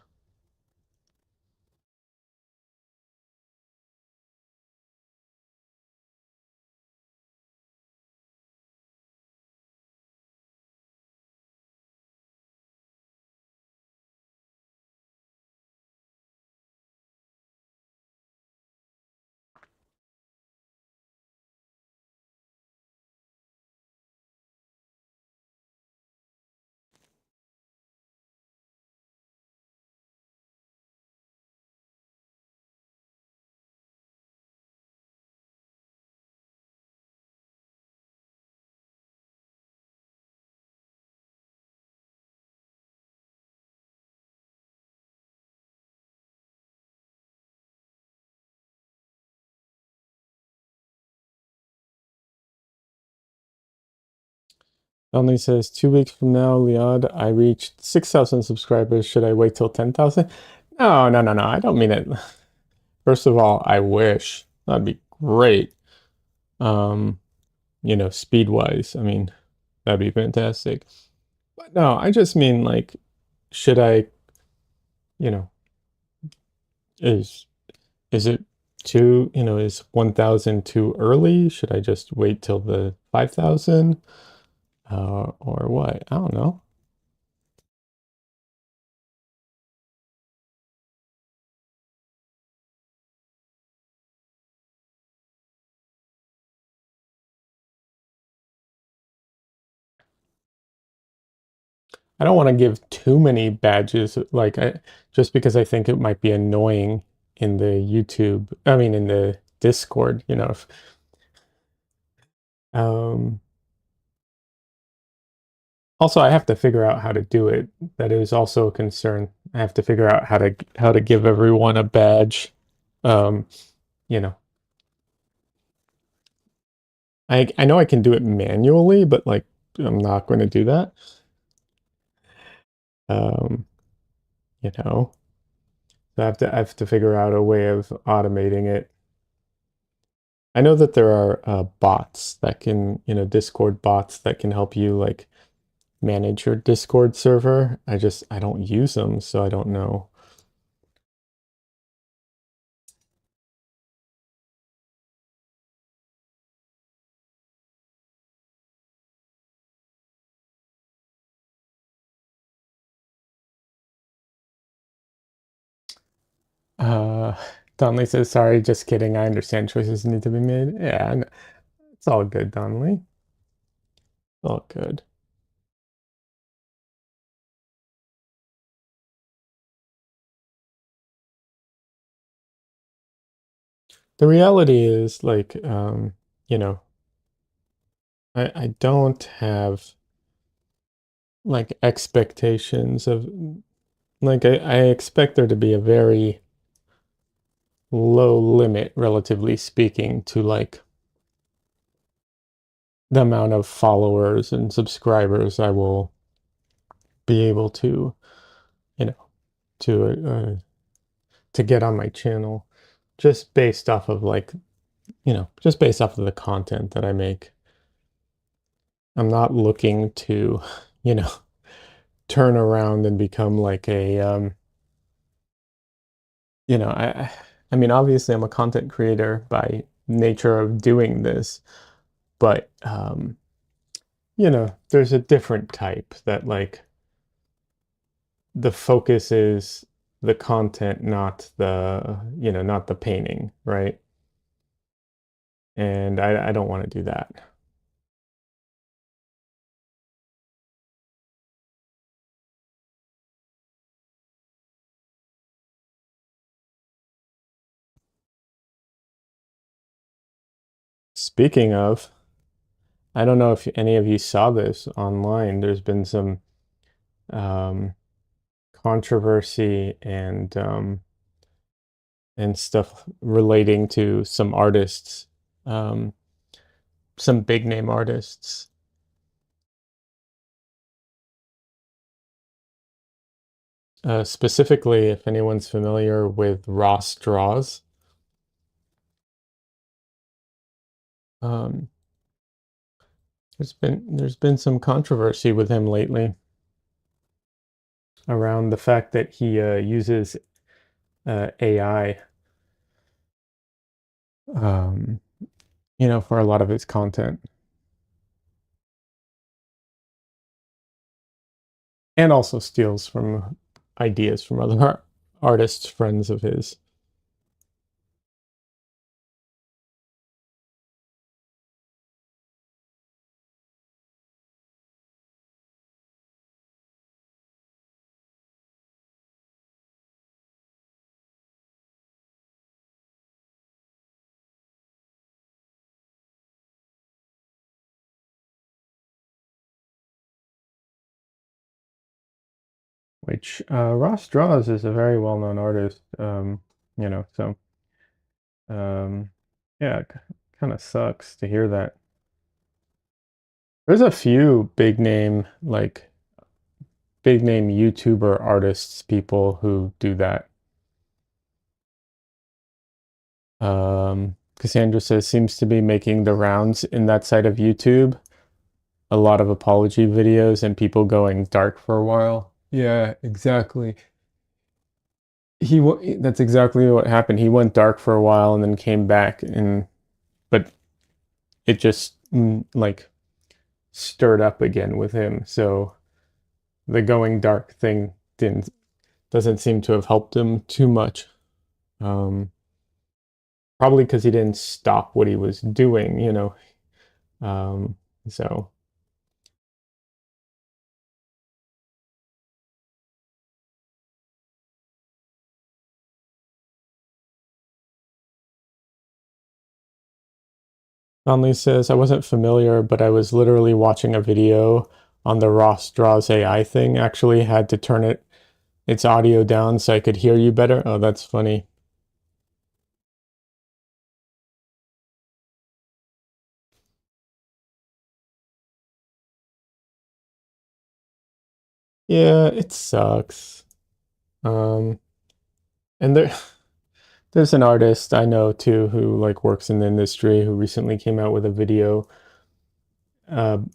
S1: Only says 2 weeks from now, Liad, I reached 6,000 subscribers. Should I wait till 10,000? No, no, no, no. I don't mean it. First of all, I wish that'd be great. Um, speed wise, I mean, that'd be fantastic. But no, I just mean like, should I, you know, is is it is 1,000 too early? Should I just wait till the 5,000? Or what? I don't know. I don't want to give too many badges, like just because I think it might be annoying in the YouTube, I mean in the Discord, um, also I have to figure out how to do it. That is also a concern. I have to figure out how to give everyone a badge. Um, you know, I know I can do it manually, but like I'm not going to do that. Um, you know, so I have to figure out a way of automating it. I know that there are bots that can, Discord bots that can help you like manage your Discord server. I don't use them, so I don't know. Uh, Donnelly says, sorry, just kidding. I understand choices need to be made. Yeah, it's all good, Donnelly. All good. The reality is like, you know, I don't have like expectations of like I expect there to be a very low limit, relatively speaking, to like the amount of followers and subscribers I will be able to, you know, to get on my channel, just based off of like, just based off of the content that I make. I'm not looking to, you know, turn around and become like a, I mean, obviously I'm a content creator by nature of doing this, but, there's a different type that like the focus is the content, not not the painting, right? And I don't want to do that. Speaking of, I don't know if any of you saw this online. There's been some um, controversy and stuff relating to some artists, um, some big name artists. Specifically, if anyone's familiar with Ross Draws, um, there's been some controversy with him lately around the fact that he uses AI, um, for a lot of his content, and also steals from ideas from other artists, friends of his. Which Ross Draws is a very well-known artist, so um, yeah, kind of sucks to hear that. There's a few big name YouTuber artists, people who do that. Cassandra says seems to be making the rounds in that side of YouTube. A lot of apology videos and people going dark for a while. Yeah, exactly. That's exactly what happened. He went dark for a while and then came back, and but it just like stirred up again with him. So the going dark thing didn't doesn't seem to have helped him too much. Um, Probably because he didn't stop what he was doing, you know. Um, so Conley says, I wasn't familiar, but I was literally watching a video on the Ross Draws AI thing. Actually had to turn its audio down so I could hear you better. Oh, that's funny. Yeah, it sucks. Um, and there's an artist I know too who like works in the industry who recently came out with a video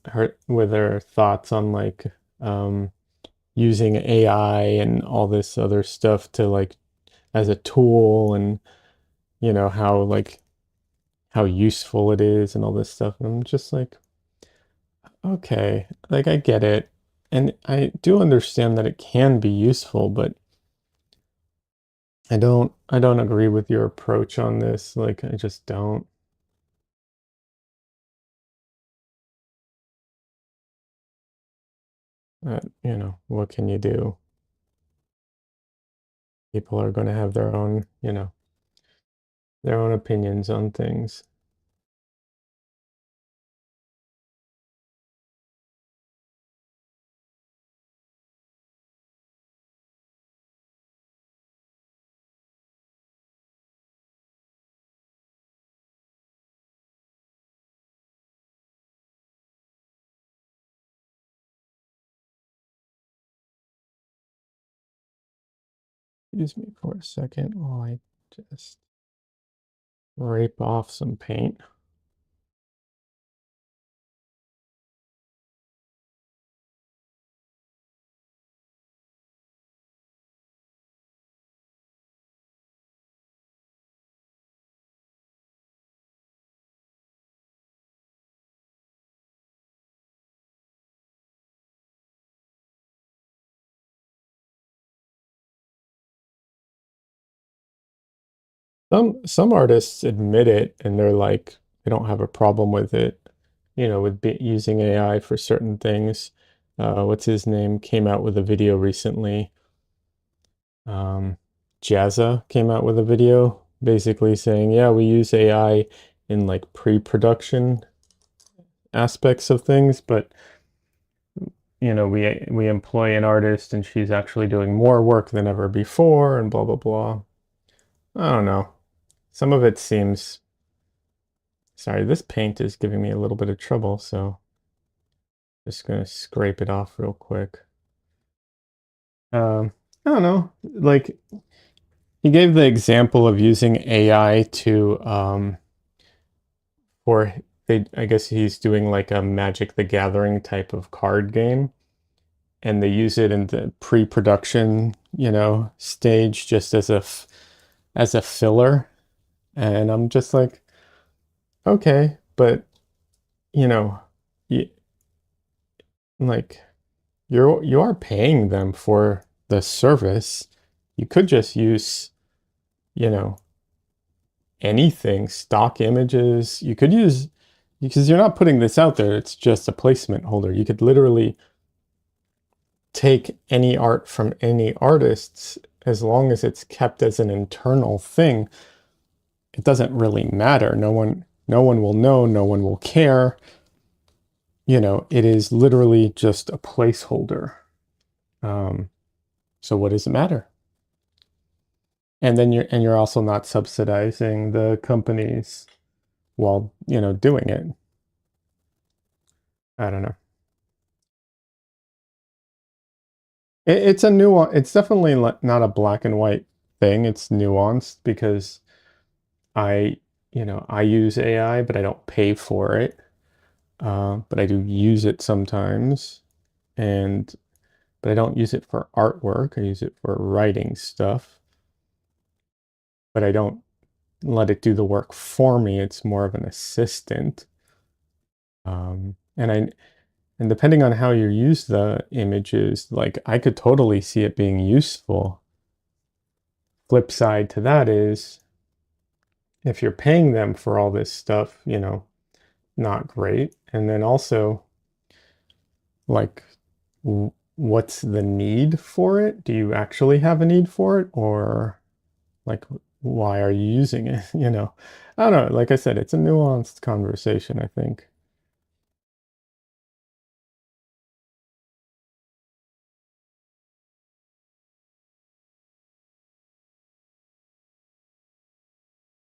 S1: her with her thoughts on like um using AI and all this other stuff to like as a tool, and you know how useful it is and all this stuff. And I'm just like, okay, like I get it. And I do understand that it can be useful, but I don't agree with your approach on this. Like I just don't. You know, what can you do? People are going to have their own, you know, their own opinions on things. Excuse me for a second while I just rape off some paint. Some artists admit it and they're like they don't have a problem with it, you know, with using AI for certain things. What's his name came out with a video recently. Um, Jazza came out with a video basically saying, yeah, we use AI in like pre-production aspects of things, but you know, we employ an artist and she's actually doing more work than ever before and blah blah blah. I don't know. Some of it seems sorry, this paint is giving me a little bit of trouble, so just gonna scrape it off real quick. I don't know. Like he gave the example of using AI to for I guess he's doing like a Magic the Gathering type of card game, and they use it in the pre-production, you know, stage just as as a filler. And I'm just like, okay, but you know, you, like you are paying them for the service. You could just use, you know, anything, stock images. You could use because you're not putting this out there. It's just a placement holder. You could literally take any art from any artists as long as it's kept as an internal thing. It doesn't really matter. No one will know, no one will care. You know, it is literally just a placeholder. Um, so what does it matter? And then you're also not subsidizing the companies while, you know, doing it. I don't know. It's a nuance. It's definitely not a black and white thing. It's nuanced because I, I use AI, but I don't pay for it. But I do use it sometimes, and but I don't use it for artwork. I use it for writing stuff, but I don't let it do the work for me. It's more of an assistant. And depending on how you use the images, like I could totally see it being useful. Flip side to that is if you're paying them for all this stuff, not great. And then also, like, what's the need for it? Do you actually have a need for it? Or, like, why are you using it? I don't know. Like I said, it's a nuanced conversation, I think.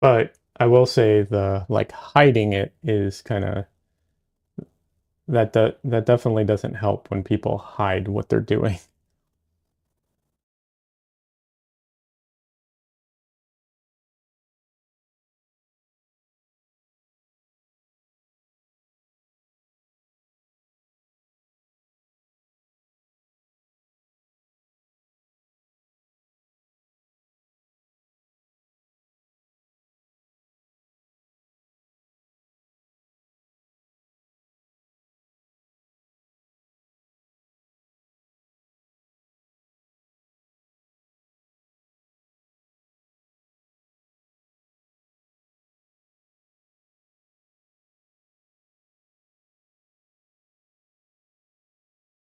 S1: But I will say the like hiding it is kind of that definitely doesn't help when people hide what they're doing.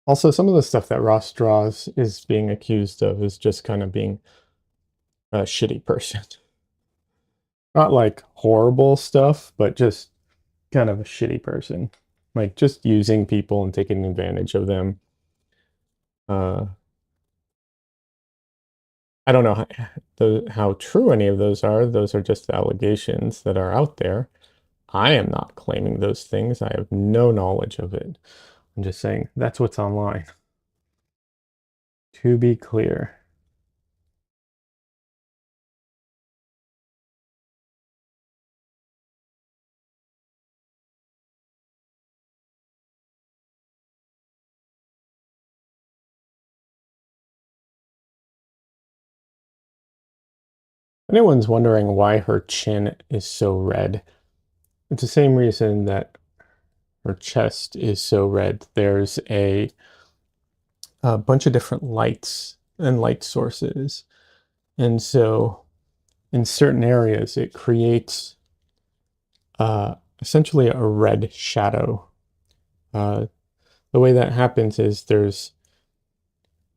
S1: Also, some of the stuff that Ross draws is being accused of is just kind of being a shitty person. Not like horrible stuff, but just kind of a shitty person. Like just using people and taking advantage of them. Uh, I don't know how true any of those are. Those are just allegations that are out there. I am not claiming those things. I have no knowledge of it. I'm just saying that's what's online. To be clear. Anyone's wondering why her chin is so red. It's the same reason that her chest is so red. There's a bunch of different lights and light sources. And so in certain areas, it creates essentially a red shadow. Uh, the way that happens is there's,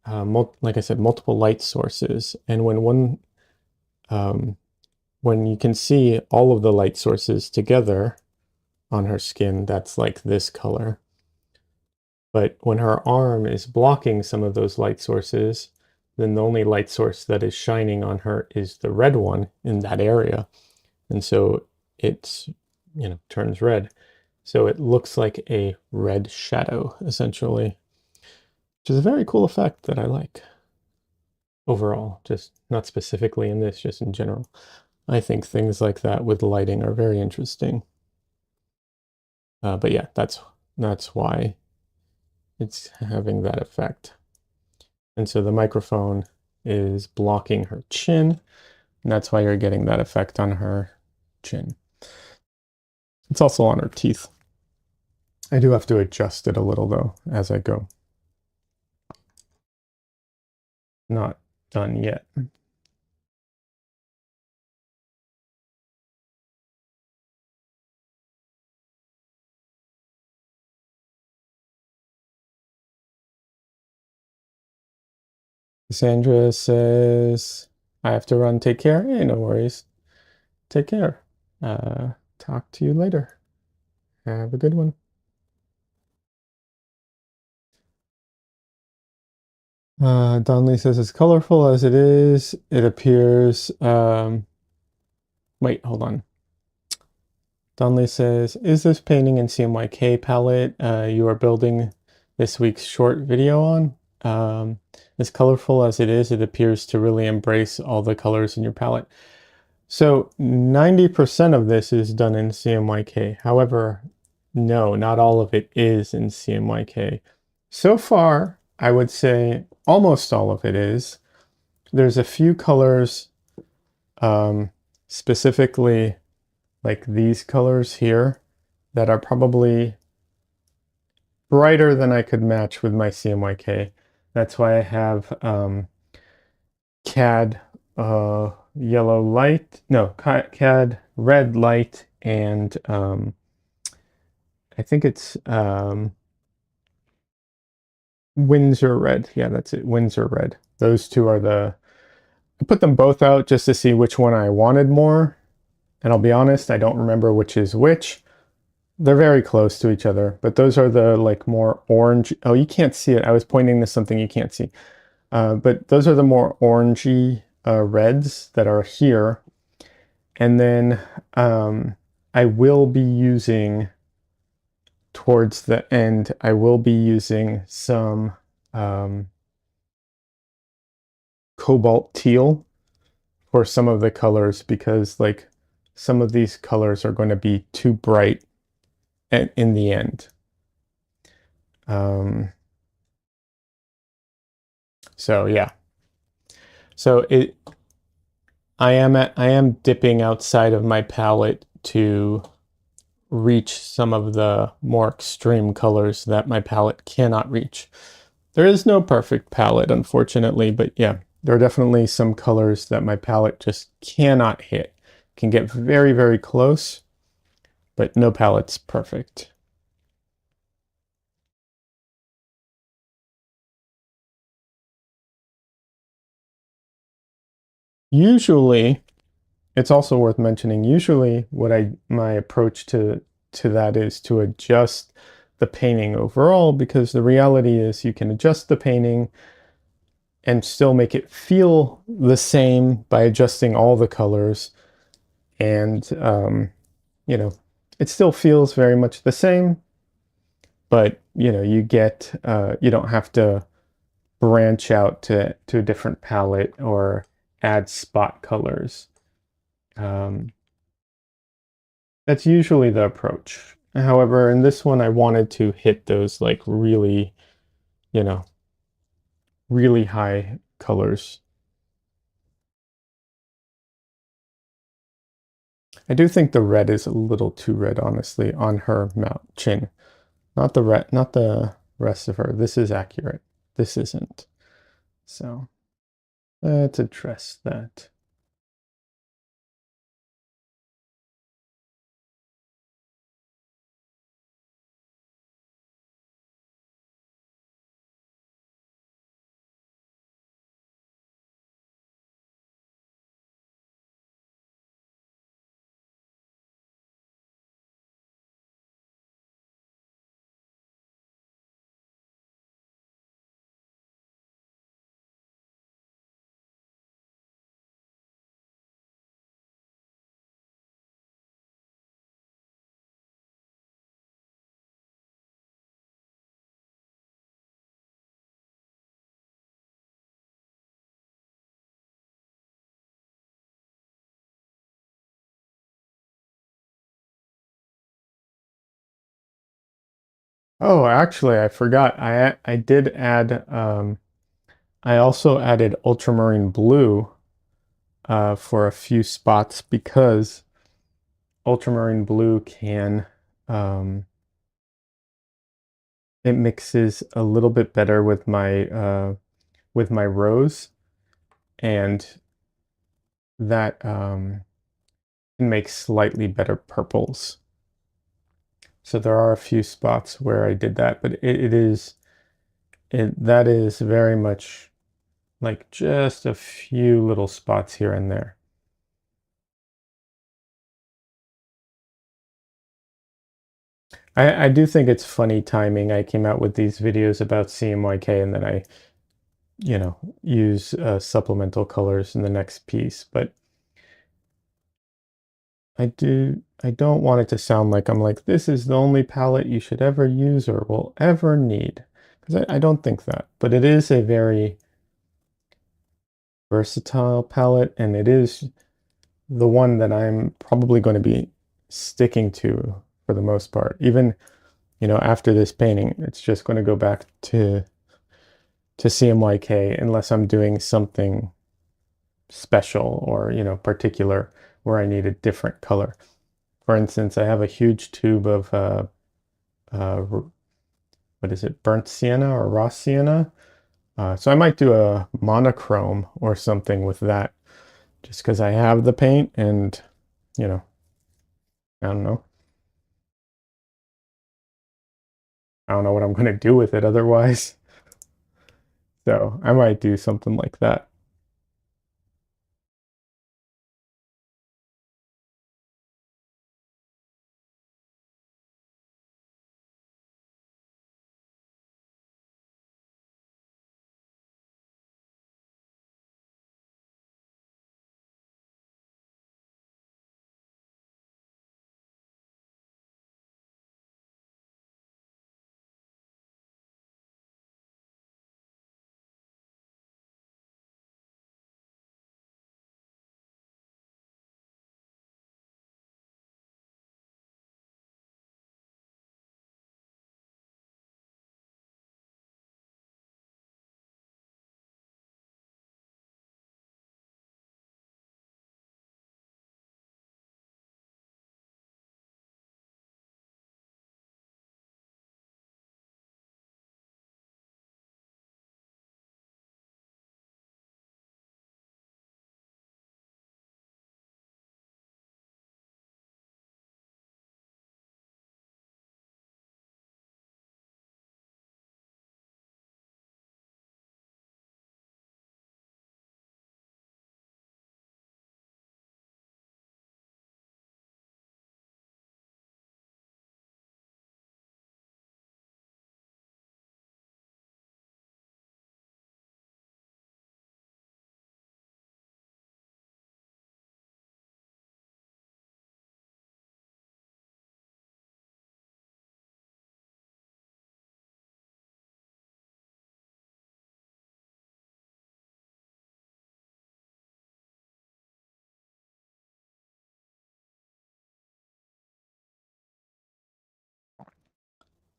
S1: like I said, multiple light sources. And um, when you can see all of the light sources together on her skin, that's like this color. But when her arm is blocking some of those light sources, then the only light source that is shining on her is the red one in that area. And so it's, turns red. So it looks like a red shadow, essentially, which is a very cool effect that I like overall, just not specifically in this, just in general. I think things like that with lighting are very interesting. But yeah, that's why it's having that effect. And so the microphone is blocking her chin, and that's why you're getting that effect on her chin. It's also on her teeth. I do have to adjust it a little though as I go. Not done yet. Sandra says, I have to run. Take care. Hey, no worries. Take care. Talk to you later. Have a good one. Donley says, as colorful as it is, it appears. Wait, hold on. Donley says, is this painting in CMYK palette you are building this week's short video on? As colorful as it is, it appears to really embrace all the colors in your palette. So 90% of this is done in CMYK. However, no, not all of it is in CMYK. So far, I would say almost all of it is. There's a few colors, specifically like these colors here, that are probably brighter than I could match with my CMYK. That's why I have CAD yellow light, no, CAD red light, and I think it's Windsor red. Yeah, that's it, Windsor red. Those two are I put them both out just to see which one I wanted more. And I'll be honest, I don't remember which is which. They're very close to each other, but those are the like more orange. Oh, you can't see it. I was pointing to something you can't see. But those are the more orangey reds that are here. And then I will be using, towards the end, I will be using some cobalt teal for some of the colors, because like some of these colors are going to be too bright in the end. So yeah. So I am dipping outside of my palette to reach some of the more extreme colors that my palette cannot reach. There is no perfect palette, unfortunately, but yeah, there are definitely some colors that my palette just cannot hit. Can get very, very close, but no palette's perfect. Usually, it's also worth mentioning, usually my approach to that is to adjust the painting overall, because the reality is you can adjust the painting and still make it feel the same by adjusting all the colors. And, you know, it still feels very much the same, but, you know, you don't have to branch out to a different palette or add spot colors. That's usually the approach. However, in this one, I wanted to hit those like really, you know, really high colors. I do think the red is a little too red, honestly, on her mouth chin. Not the red, not the rest of her. This is accurate. This isn't. So let's address that. Oh, actually, I forgot. I did add. I also added ultramarine blue for a few spots, because ultramarine blue can it mixes a little bit better with my rose, and that can make slightly better purples. So there are a few spots where I did that, but that is very much like just a few little spots here and there. I do think it's funny timing. I came out with these videos about CMYK, and then I, you know, use supplemental colors in the next piece. But I don't want it to sound like I'm like, this is the only palette you should ever use or will ever need. Because I don't think that. But it is a very versatile palette, and it is the one that I'm probably going to be sticking to for the most part. Even, after this painting, it's just going to go back to CMYK unless I'm doing something special or, particular where I need a different color. For instance, I have a huge tube of uh, what is it, burnt sienna or raw sienna. So I might do a monochrome or something with that just because I have the paint and, you know, I don't know. I don't know what I'm going to do with it otherwise. So I might do something like that.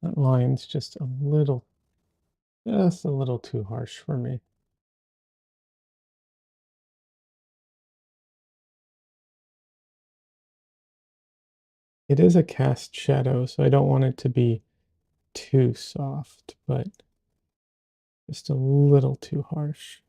S1: That line's just a little too harsh for me. It is a cast shadow, so I don't want it to be too soft, but just a little too harsh.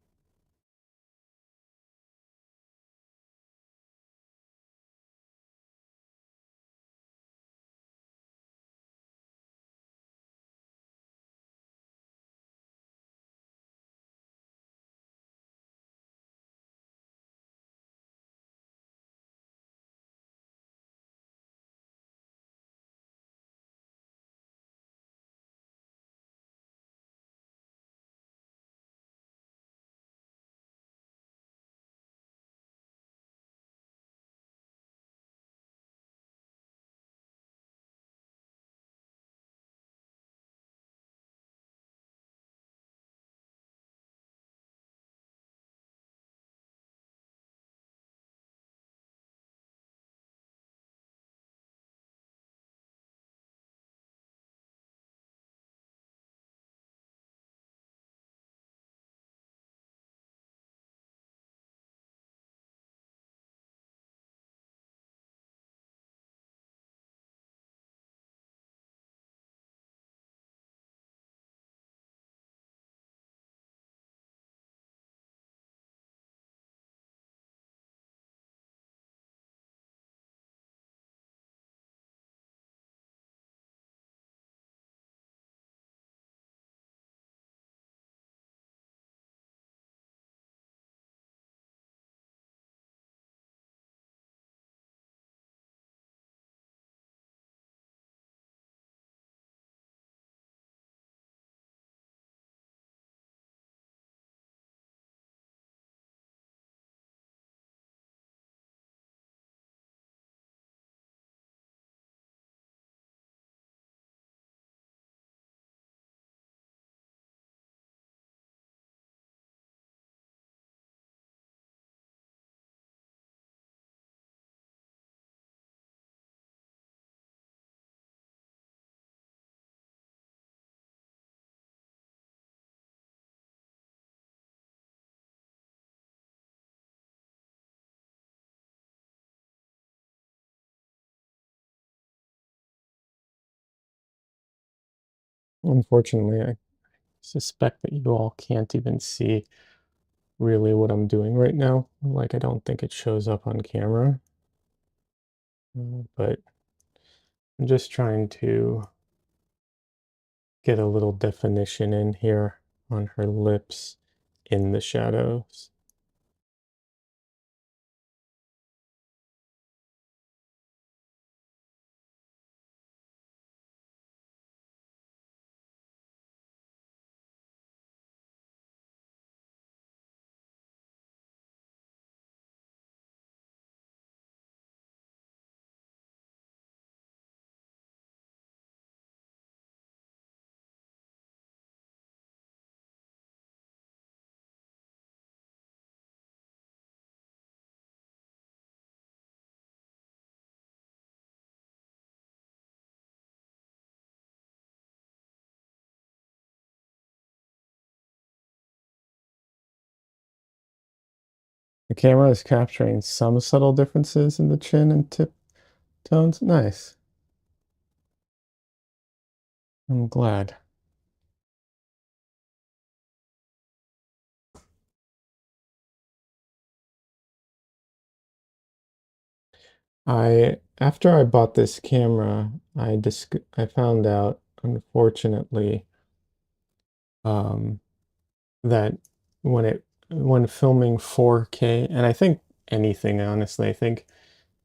S1: Unfortunately, I suspect that you all can't even see really what I'm doing right now. Like, I don't think it shows up on camera, but I'm just trying to get a little definition in here on her lips in the shadows. The camera is capturing some subtle differences in the chin and tip tones. Nice. I'm glad. After I bought this camera, I found out, unfortunately, um, that when filming 4K, and I think anything, honestly, I think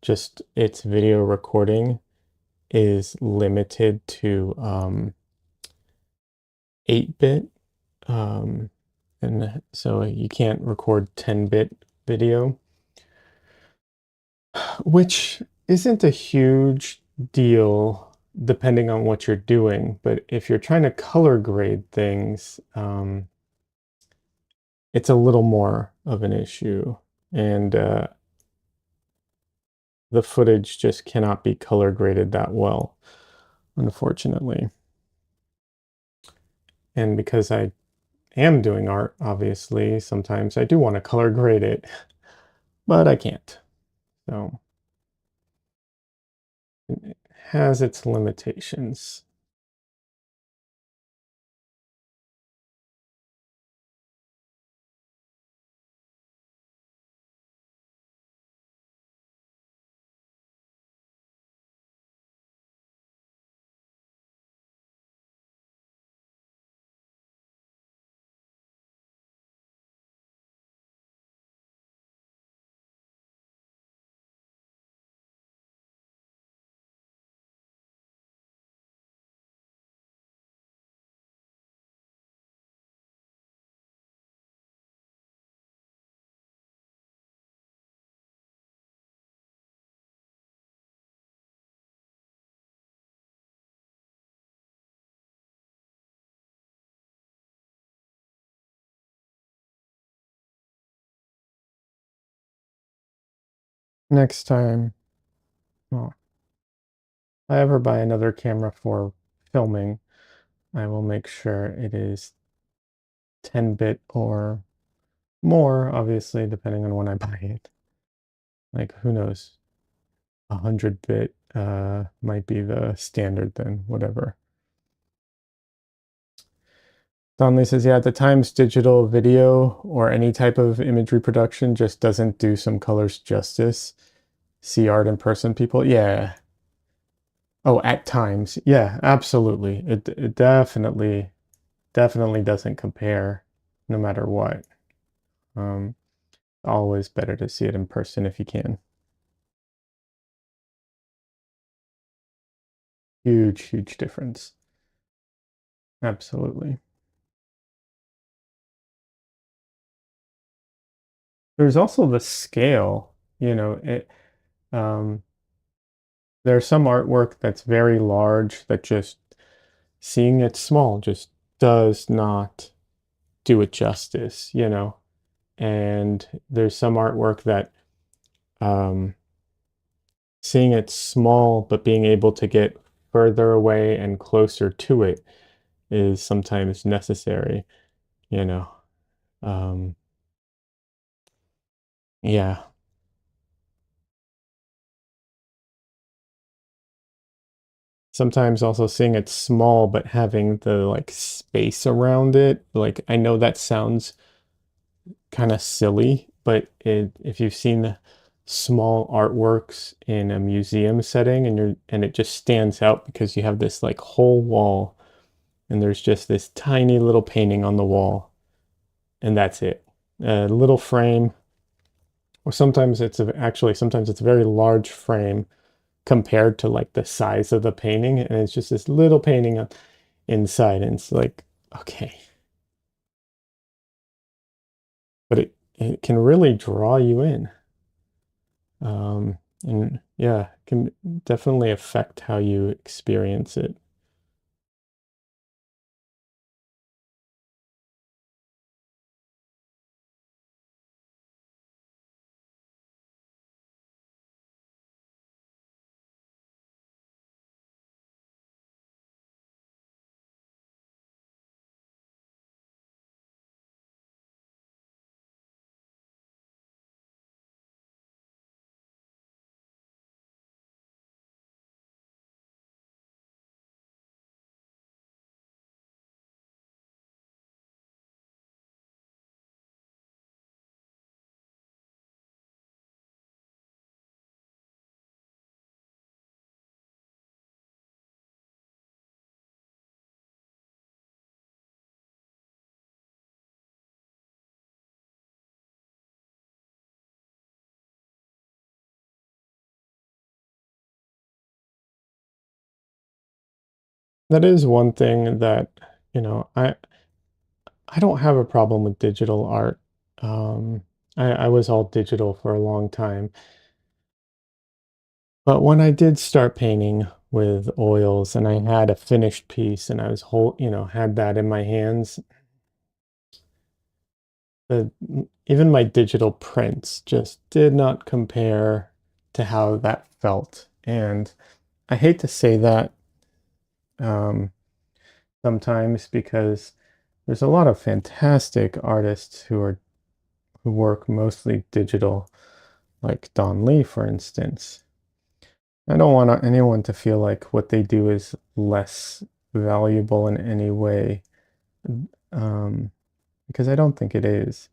S1: just its video recording is limited to 8-bit, um, and so you can't record 10-bit video, which isn't a huge deal depending on what you're doing. But if you're trying to color grade things, it's a little more of an issue. And the footage just cannot be color graded that well, unfortunately. And because I am doing art, obviously, sometimes I do want to color grade it, but I can't. So it has its limitations. Next time, well, if I ever buy another camera for filming, I will make sure it is 10-bit or more, obviously, depending on when I buy it. Like, who knows? 100-bit might be the standard then, whatever. Donley says, yeah, at the times, digital video or any type of image reproduction just doesn't do some colors justice. See art in person, people. Yeah. Oh, at times. Yeah, absolutely. It definitely doesn't compare no matter what. Um, Always better to see it in person if you can. Huge, huge difference. Absolutely. There's also the scale, um, there's some artwork that's very large that just seeing it small just does not do it justice. And there's some artwork that um, seeing it small but being able to get further away and closer to it is sometimes necessary, you know. Um, yeah. Sometimes also seeing it small, but having the like space around it. Like I know that sounds kind of silly, but if you've seen small artworks in a museum setting and it just stands out because you have this like whole wall and there's just this tiny little painting on the wall and that's it. A little frame, or sometimes actually sometimes it's a very large frame compared to like the size of the painting, and it's just this little painting inside, and it's like, okay, but it can really draw you in. And yeah, it can definitely affect how you experience it. That is one thing that, you know, I don't have a problem with digital art. Um, I was all digital for a long time. But when I did start painting with oils and I had a finished piece and I was had that in my hands, the even my digital prints just did not compare to how that felt. And I hate to say that um, sometimes because there's a lot of fantastic artists who work mostly digital, like Don Lee, for instance. I don't want anyone to feel like what they do is less valuable in any way, um, because I don't think it is.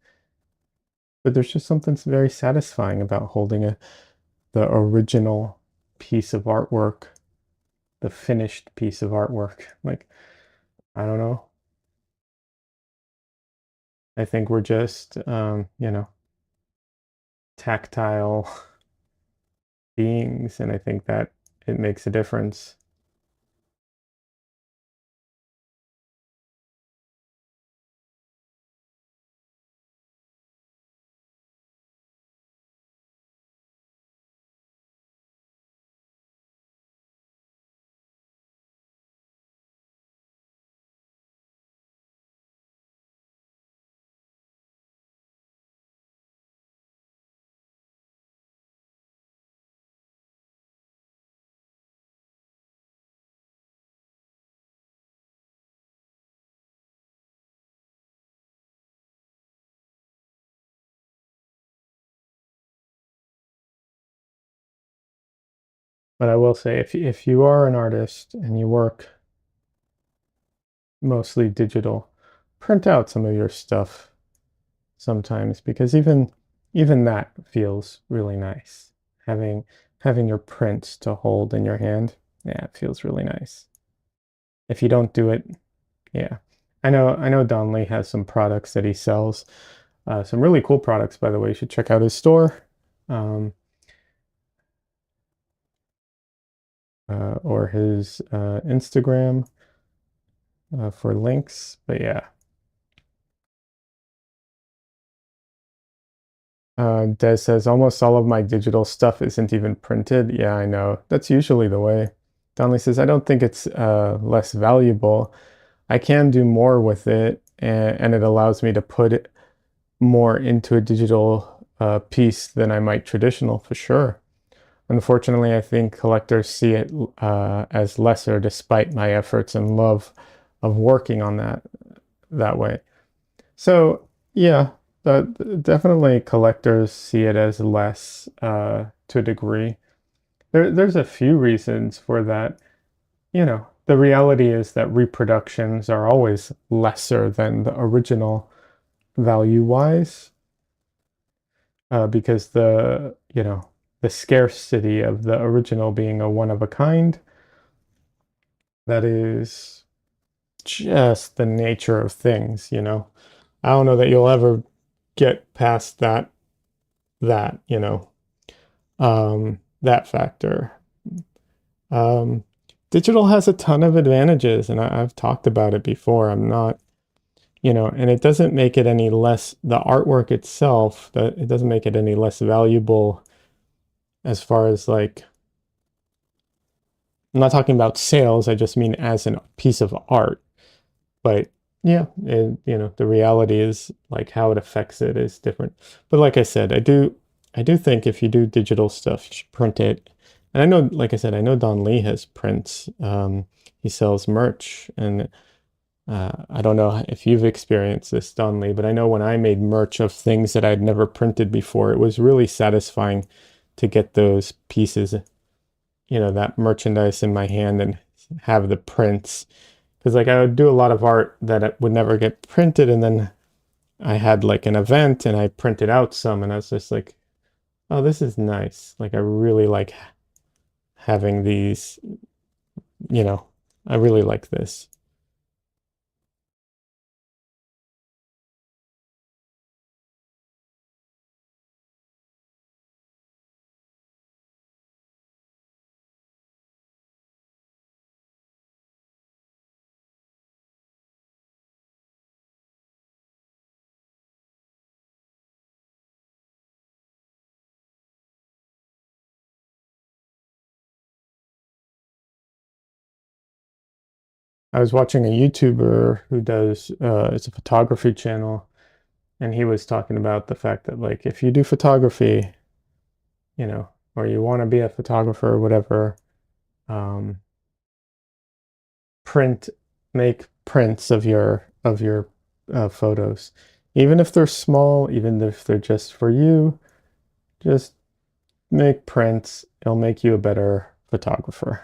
S1: But there's just something very satisfying about holding the original piece of artwork, the finished piece of artwork. Like, I don't know. I think we're just, tactile beings, and I think that it makes a difference. But I will say, if you are an artist and you work mostly digital, print out some of your stuff sometimes because even that feels really nice. Having having your prints to hold in your hand, yeah, it feels really nice. If you don't do it, yeah. I know Don Lee has some products that he sells. Some really cool products, by the way. You should check out his store. Um, or his Instagram for links. But yeah, Des says almost all of my digital stuff isn't even printed. Yeah, I know. That's usually the way. Donnelly says, I don't think it's less valuable. I can do more with it, and it allows me to put it more into a digital piece than I might traditional for sure. Unfortunately, I think collectors see it as lesser despite my efforts and love of working on that way. So yeah, definitely collectors see it as less to a degree. There's a few reasons for that. the reality is that reproductions are always lesser than the original value-wise, because the scarcity of the original being a one of a kind, that is just the. I don't know that you'll ever get past that factor. Um, Digital has a ton of advantages, and I've talked about it before. I'm not, and it doesn't make it any less, the artwork itself, that it doesn't make it any less valuable as far as like, I'm not talking about sales, I just mean as a piece of art. But yeah, the reality is like how it affects it is different. But like I said, I do think if you do digital stuff, you should print it. And I know, like I said, I know Don Lee has prints. He sells merch, and I don't know if you've experienced this, Don Lee, but I know when I made merch of things that I'd never printed before, it was really satisfying to get those pieces, that merchandise in my hand and have the prints. Because like I would do a lot of art that it would never get printed, and then I had like an event and I printed out some, and I was just like, oh, this is nice. Like I really like having these, you know, I really like this. I was watching a YouTuber who does it's a photography channel, and he was talking about the fact that like if you do photography, or you want to be a photographer or whatever, um, print make prints of your photos, even if they're small, even if they're just for you. Just make prints. It'll make you a better photographer.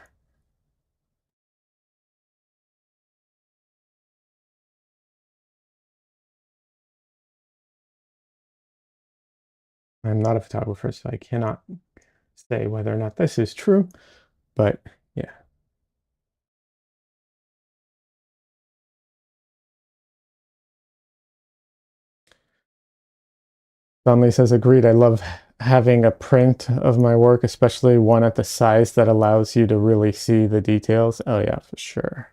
S1: I'm not a photographer, so I cannot say whether or not this is true, but yeah. Donnelly says, agreed. I love having a print of my work, especially one at the size that allows you to really see the details. Oh, yeah, for sure.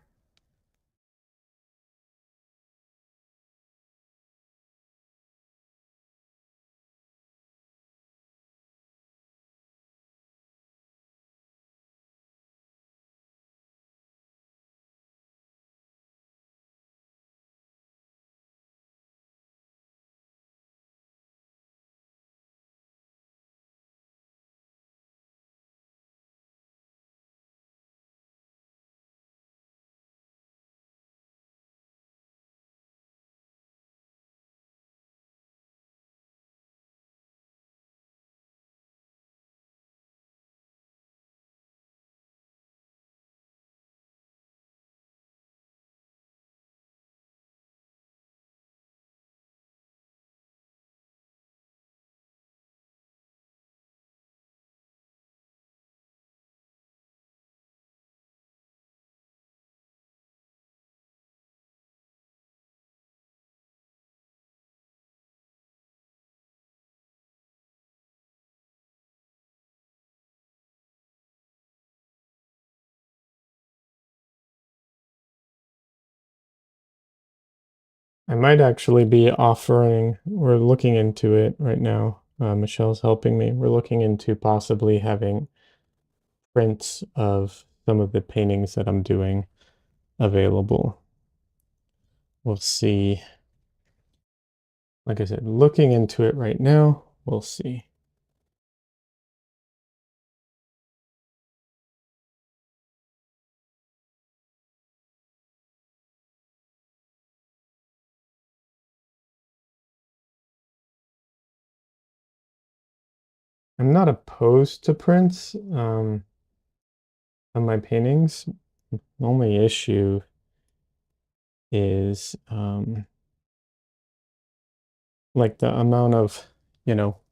S1: I might actually be offering, we're looking into it right now. Michelle's helping me. We're looking into possibly having prints of some of the paintings that I'm doing available. We'll see. Like I said, looking into it right now. We'll see. I'm not opposed to prints on my paintings. The only issue is like the amount of,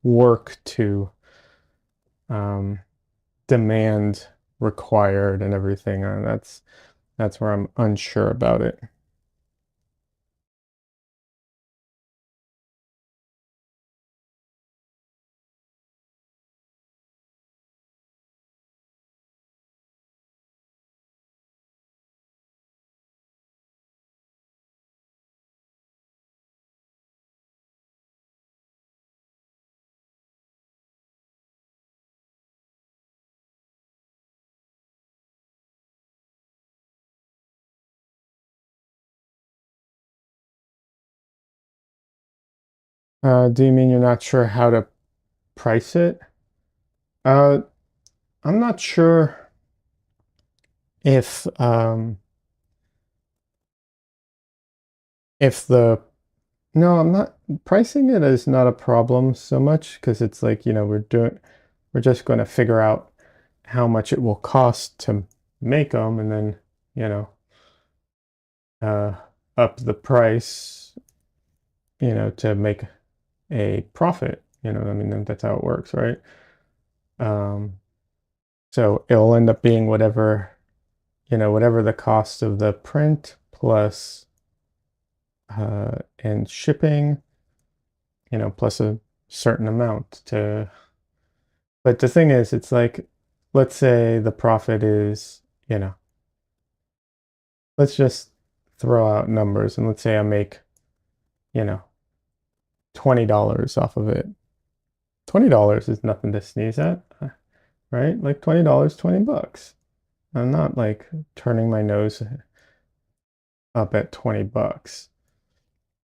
S1: work to um, demand required and everything. That's where I'm unsure about it. Do you mean you're not sure how to price it? Uh, I'm not sure if the no, I'm not pricing it is not a problem so much because it's like, we're just going to figure out how much it will cost to make them and then, you know, uh, up the price, to make a profit. I mean, that's how it works, right? Um, so it'll end up being whatever the cost of the print plus and shipping, plus a certain amount to. But the thing is, it's like, let's say the profit is, let's just throw out numbers and let's say I make, you know, $20 off of it. $20 is nothing to sneeze at, right? Like $20, $20. I'm not like turning my nose up at $20.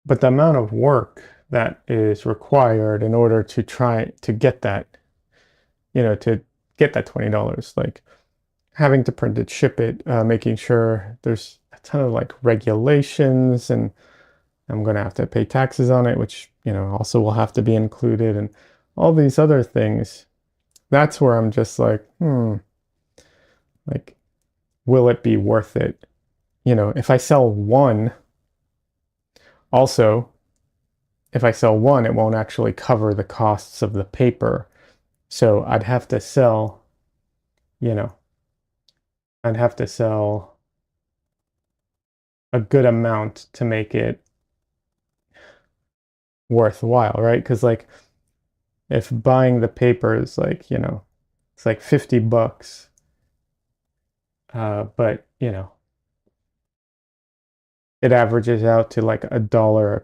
S1: But the amount of work that is required in order to try to get that, to get that $20, like having to print it, ship it, making sure there's a ton of like regulations and I'm going to have to pay taxes on it, which, also will have to be included and all these other things. That's where I'm just like, like, will it be worth it? If I sell one, also, if I sell one, it won't actually cover the costs of the paper. So you know, I'd have to sell a good amount to make it worthwhile, right? Because like if buying the paper is like, it's like $50, but it averages out to like $1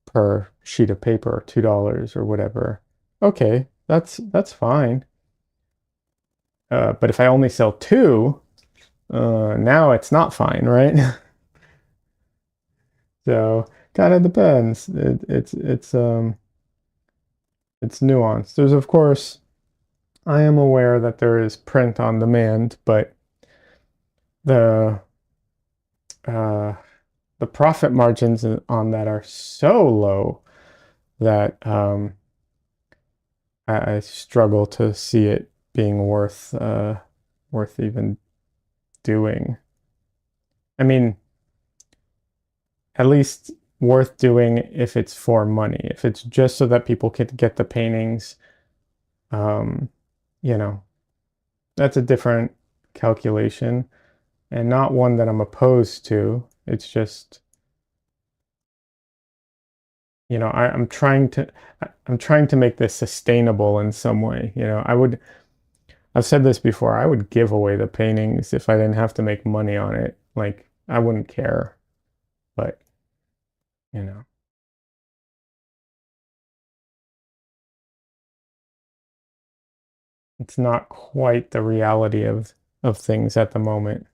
S1: per sheet of paper or $2 or whatever. Okay, that's fine. But if I only sell two, now it's not fine, right? So kind of depends. It's nuanced. There's of course I am aware that there is print on demand, but the uh, the profit margins on that are so low that I struggle to see it being worth even doing. I mean, at least worth doing if it's for money. If it's just so that people can get the paintings, um, you know, that's a different calculation and not one that I'm opposed to. It's just, I'm trying to make this sustainable in some way. I've said this before, I would give away the paintings if I didn't have to make money on it. Like, I wouldn't care, but, you know, it's not quite the reality of things at the moment.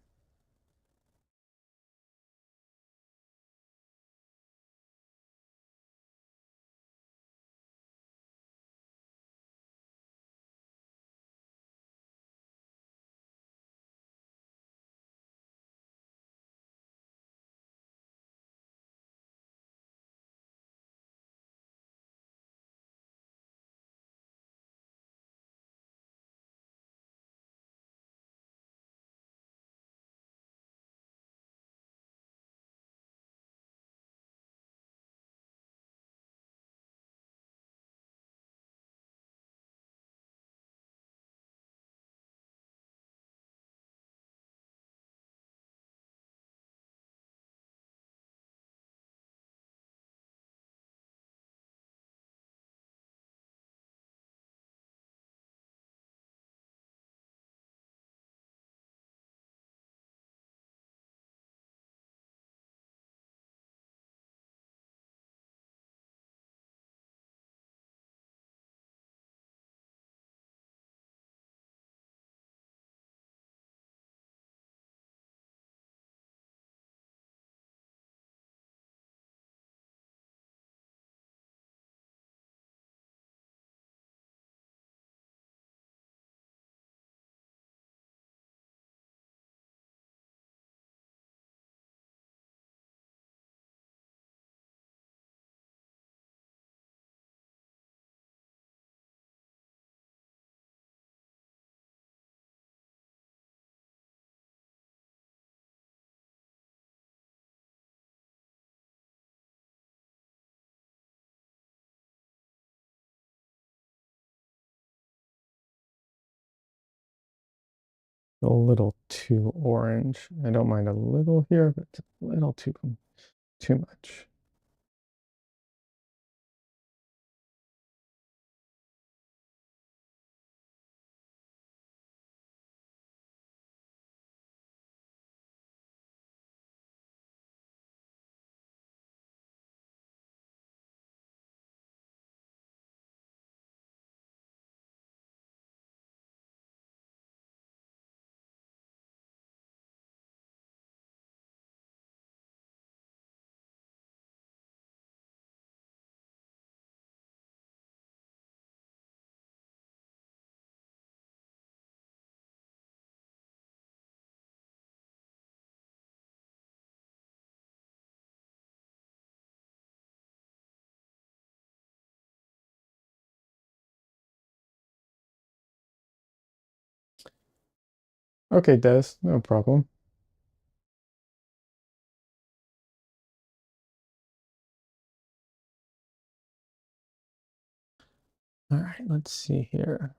S1: a little too orange. I don't mind a little here, but it's a little too much. Okay, Des, no problem. All right, let's see here.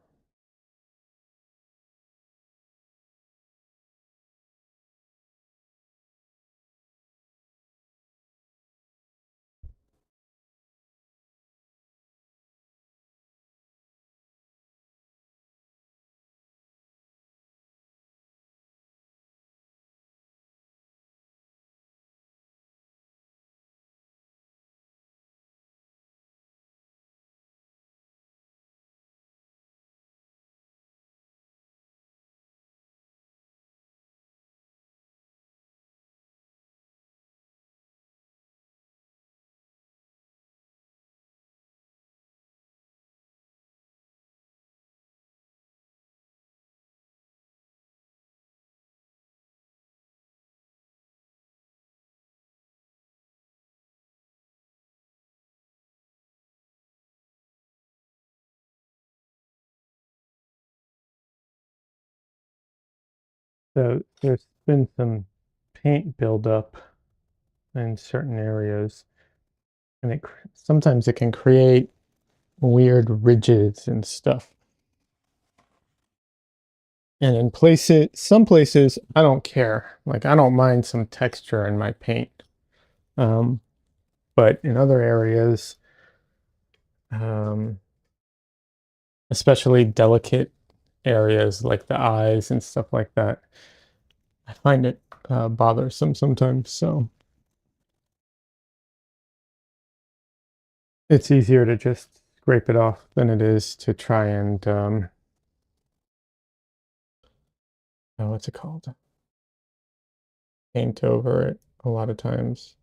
S1: So there's been some paint buildup in certain areas, and sometimes it can create weird ridges and stuff. And in some places, I don't care. Like I don't mind some texture in my paint. Um, but in other areas, um, especially delicate areas like the eyes and stuff like that, I find it bothersome sometimes. So it's easier to just scrape it off than it is to try and what's it called? Paint over it a lot of times.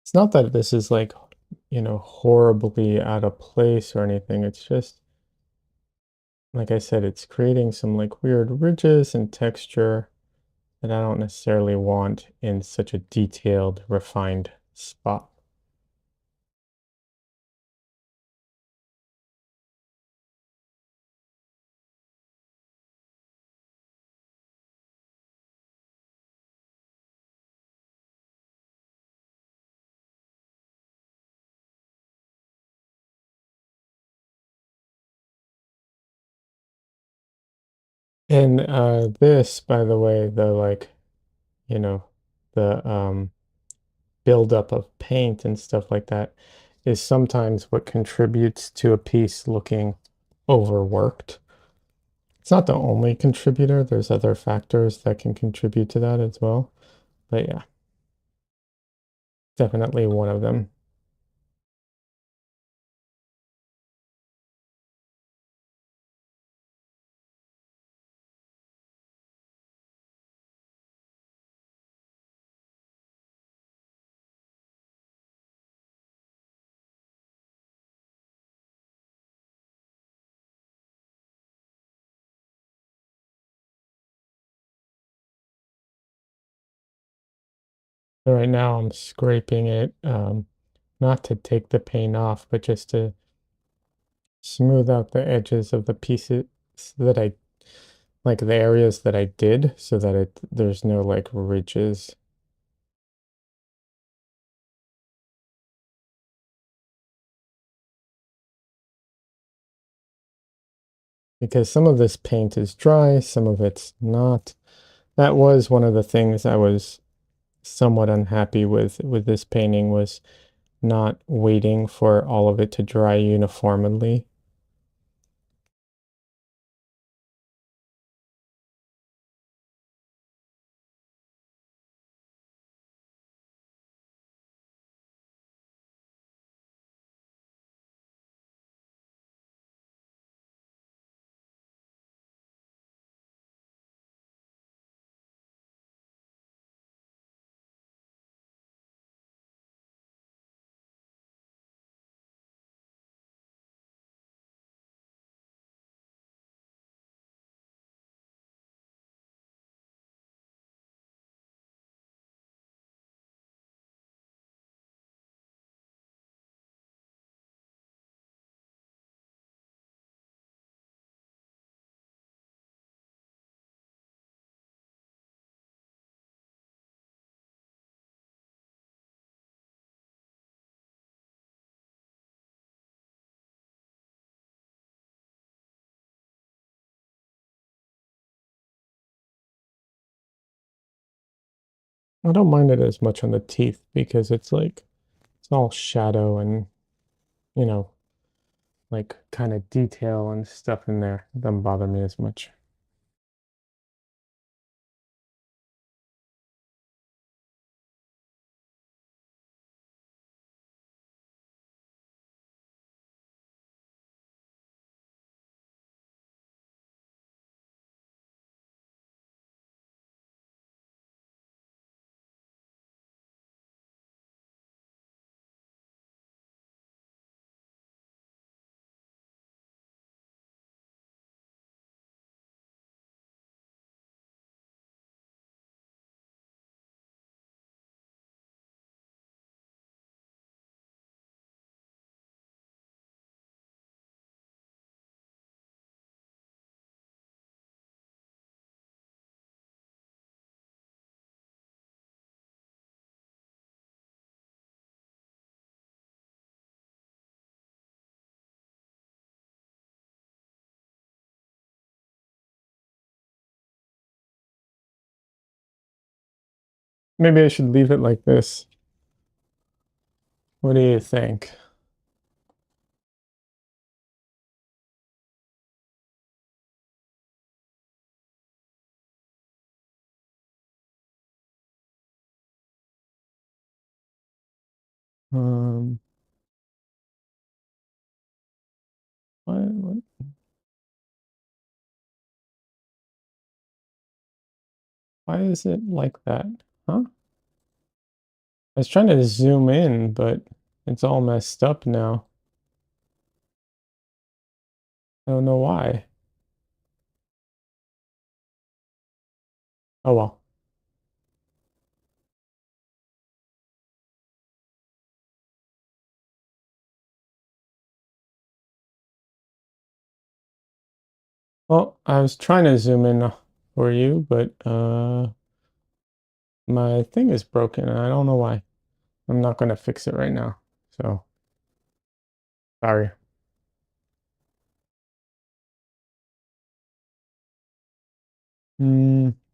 S1: It's not that this is like, horribly out of place or anything. It's just, like I said, it's creating some like weird ridges and texture that I don't necessarily want in such a detailed, refined spot. And this, by the way, the like, you know, the buildup of paint and stuff like that is sometimes what contributes to a piece looking overworked. It's not the only contributor. There's other factors that can contribute to that as well. But yeah, definitely one of them. So right now I'm scraping it. not to take the paint off, but just to smooth out the edges of the pieces that I like, the areas that I did, so that there's no like ridges. Because some of this paint is dry, some of it's not. That was one of the things I was somewhat unhappy with this painting, was not waiting for all of it to dry uniformly. I don't mind it as much on the teeth because it's like it's all shadow and, you know, like kind of detail and stuff in there. It doesn't bother me as much. Maybe I should leave it like this. What do you think? Um, what, why is it like that? Huh? I was trying to zoom in, but it's all messed up now. I don't know why. Oh well. Well, I was trying to zoom in for you, but my thing is broken and I don't know why. I'm not gonna fix it right now. So sorry.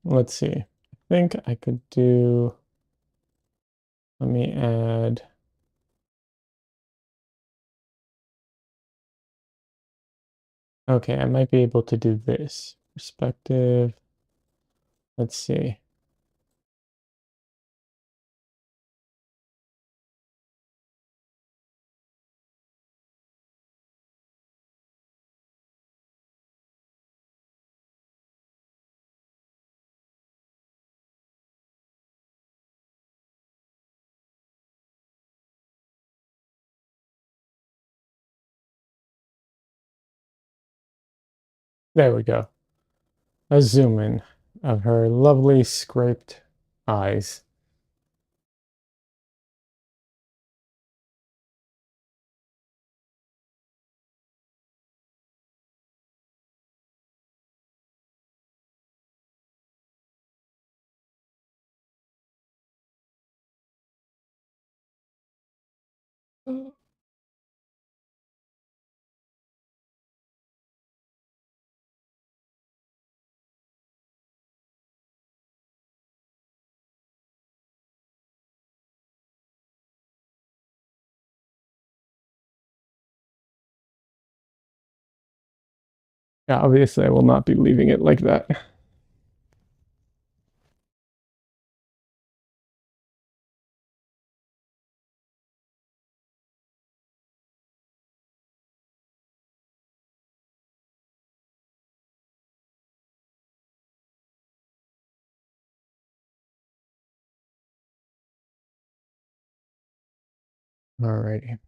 S1: Let's see. I think I could do, let me add, okay, I might be able to do this. Perspective. Let's see. There we go. A zoom in of her lovely scraped eyes. Uh, Yeah, obviously I will not be leaving it like that. Alrighty.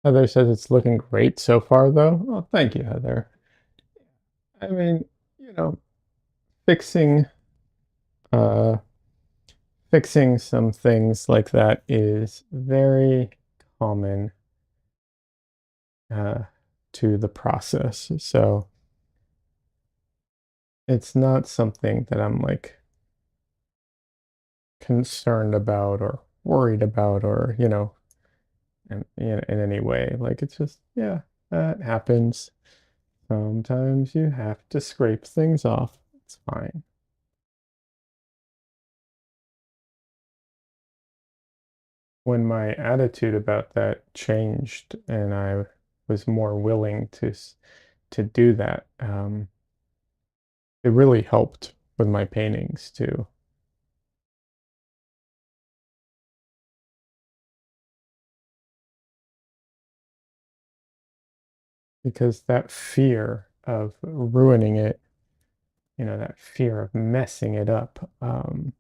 S1: Heather says it's looking great so far, though. Oh, thank you, Heather. I mean, you know, fixing uh fixing some things like that is very common uh to the process. So it's not something that I'm like concerned about or worried about or, in any way. Like it's just, yeah, that happens. Sometimes you have to scrape things off. It's fine. When my attitude about that changed and I was more willing to do that, it really helped with my paintings too, because that fear of ruining it, that fear of messing it up, can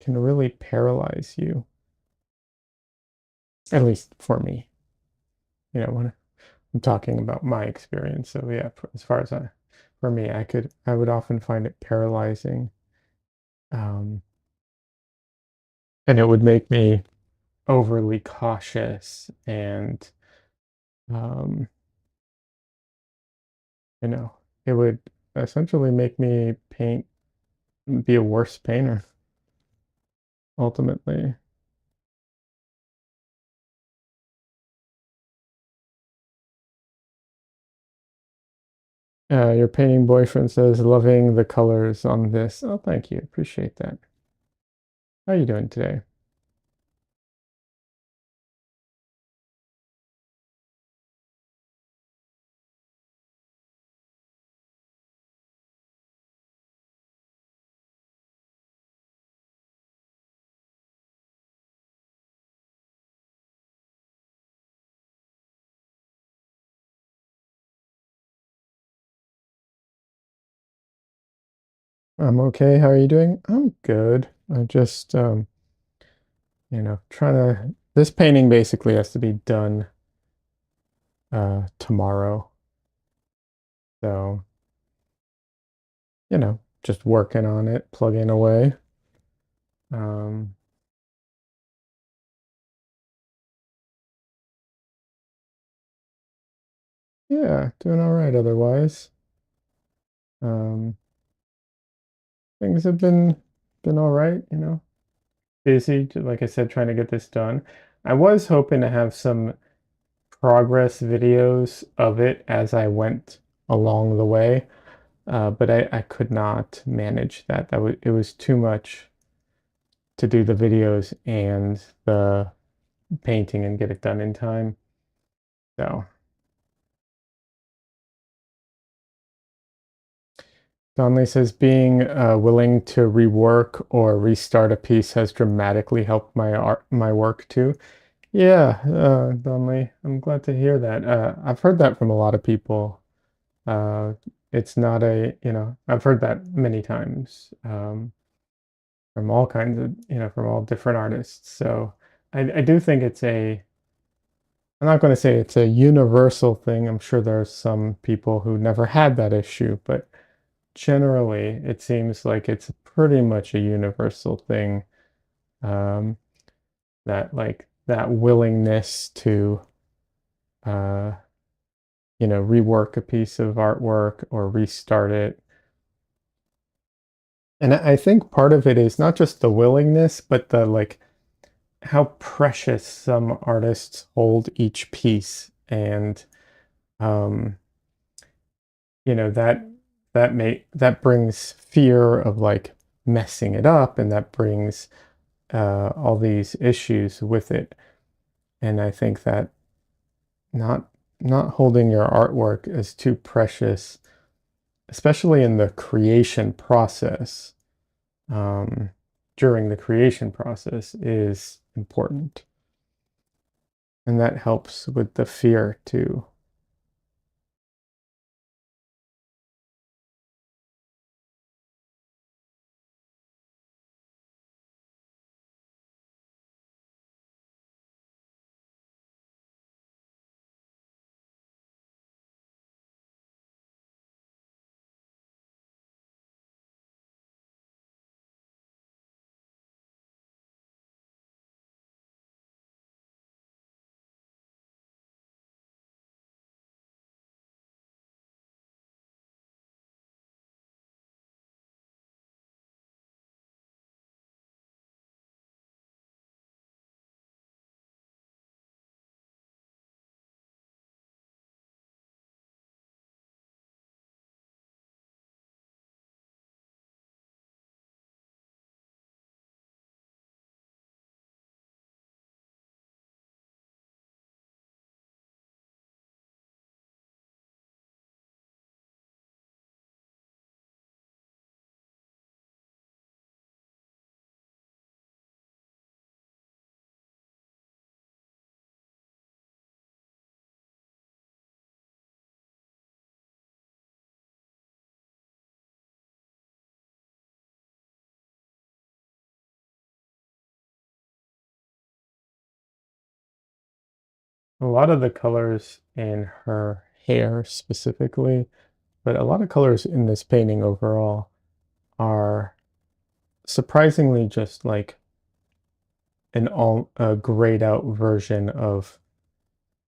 S1: really paralyze you. At least for me, when I'm talking about my experience. So yeah, as far as for me, I would often find it paralyzing, um, and it would make me overly cautious and, um, you know, it would essentially make me be a worse painter ultimately. Your painting boyfriend says, loving the colors on this. Oh, thank you. Appreciate that. How are you doing today? I'm okay. How are you doing? I'm good. I just, trying to, this painting basically has to be done tomorrow. So, just working on it, plugging away. Um, yeah, doing all right otherwise. Um, things have been all right, busy, like I said, trying to get this done. I was hoping to have some progress videos of it as I went along the way, but I could not manage that. It was too much to do the videos and the painting and get it done in time. So Donley says being willing to rework or restart a piece has dramatically helped my work too. Yeah, Donley, I'm glad to hear that. I've heard that from a lot of people. Uh, it's not I've heard that many times, from all kinds of, from all different artists. So I do think it's a I'm not going to say it's a universal thing. I'm sure there's some people who never had that issue, but generally it seems like it's pretty much a universal thing. Um, that like that willingness to uh, rework a piece of artwork or restart it. And I think part of it is not just the willingness, but the like how precious some artists hold each piece. And um, that brings fear of like messing it up, and that brings all these issues with it. And I think that not not holding your artwork as too precious, especially in the creation process, um, during the creation process, is important. And that helps with the fear too. A lot of the colors in her hair specifically, but a lot of colors in this painting overall are surprisingly just like a grayed out version of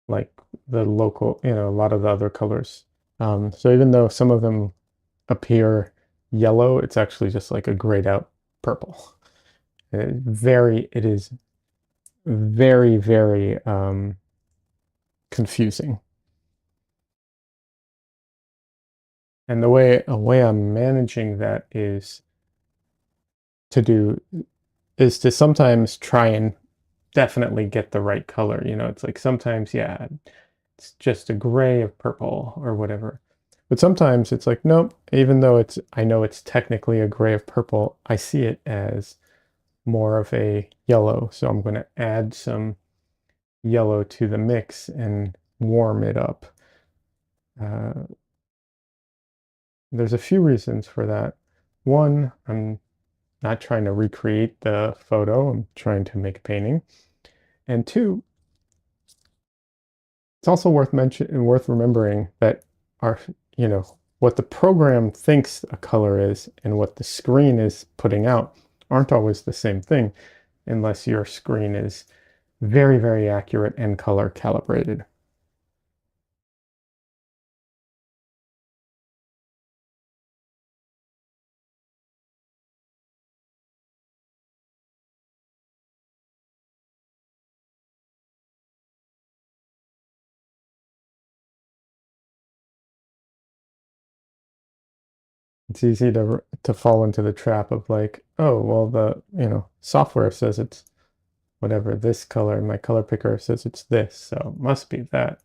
S1: like the local, a lot of the other colors. So even though some of them appear yellow, it's actually just like a grayed out purple. It is very, very confusing. And the way I'm managing that to do is to sometimes try and definitely get the right color. It's like sometimes, yeah, it's just a gray of purple or whatever. But sometimes it's like, nope, even though I know it's technically a gray of purple, I see it as more of a yellow. So I'm going to add some yellow to the mix and warm it up. Uh, there's a few reasons for that. One, I'm not trying to recreate the photo, I'm trying to make a painting. And two, it's also worth remembering that our, what the program thinks a color is and what the screen is putting out aren't always the same thing unless your screen is very, very accurate and color calibrated. It's easy to fall into the trap of like, oh, well, the, software says it's whatever this color, my color picker says it's this, so it must be that.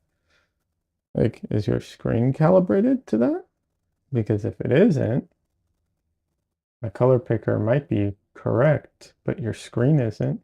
S1: Like, is your screen calibrated to that? Because if it isn't, the color picker might be correct, but your screen isn't.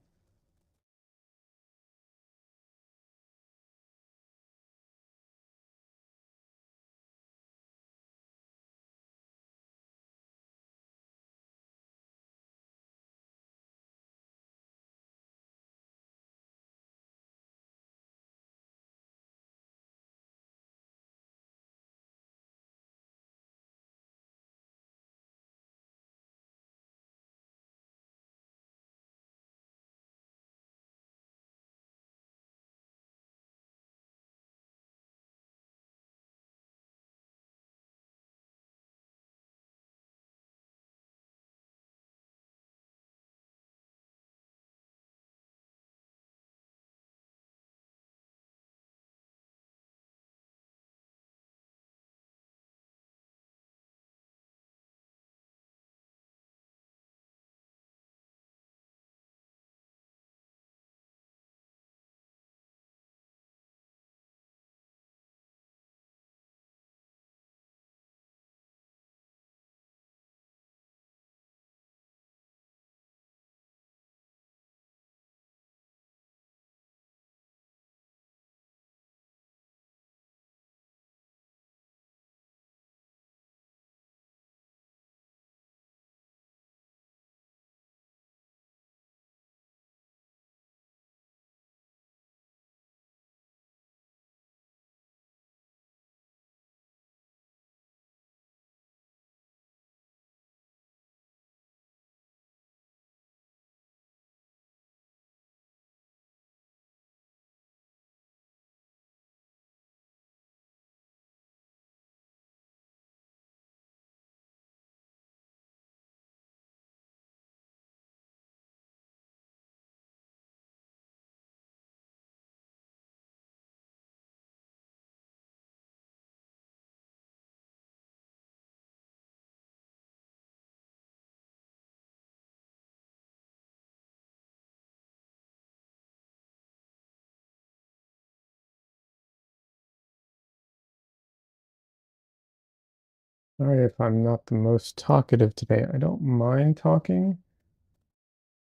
S1: Sorry if I'm not the most talkative today. I don't mind talking,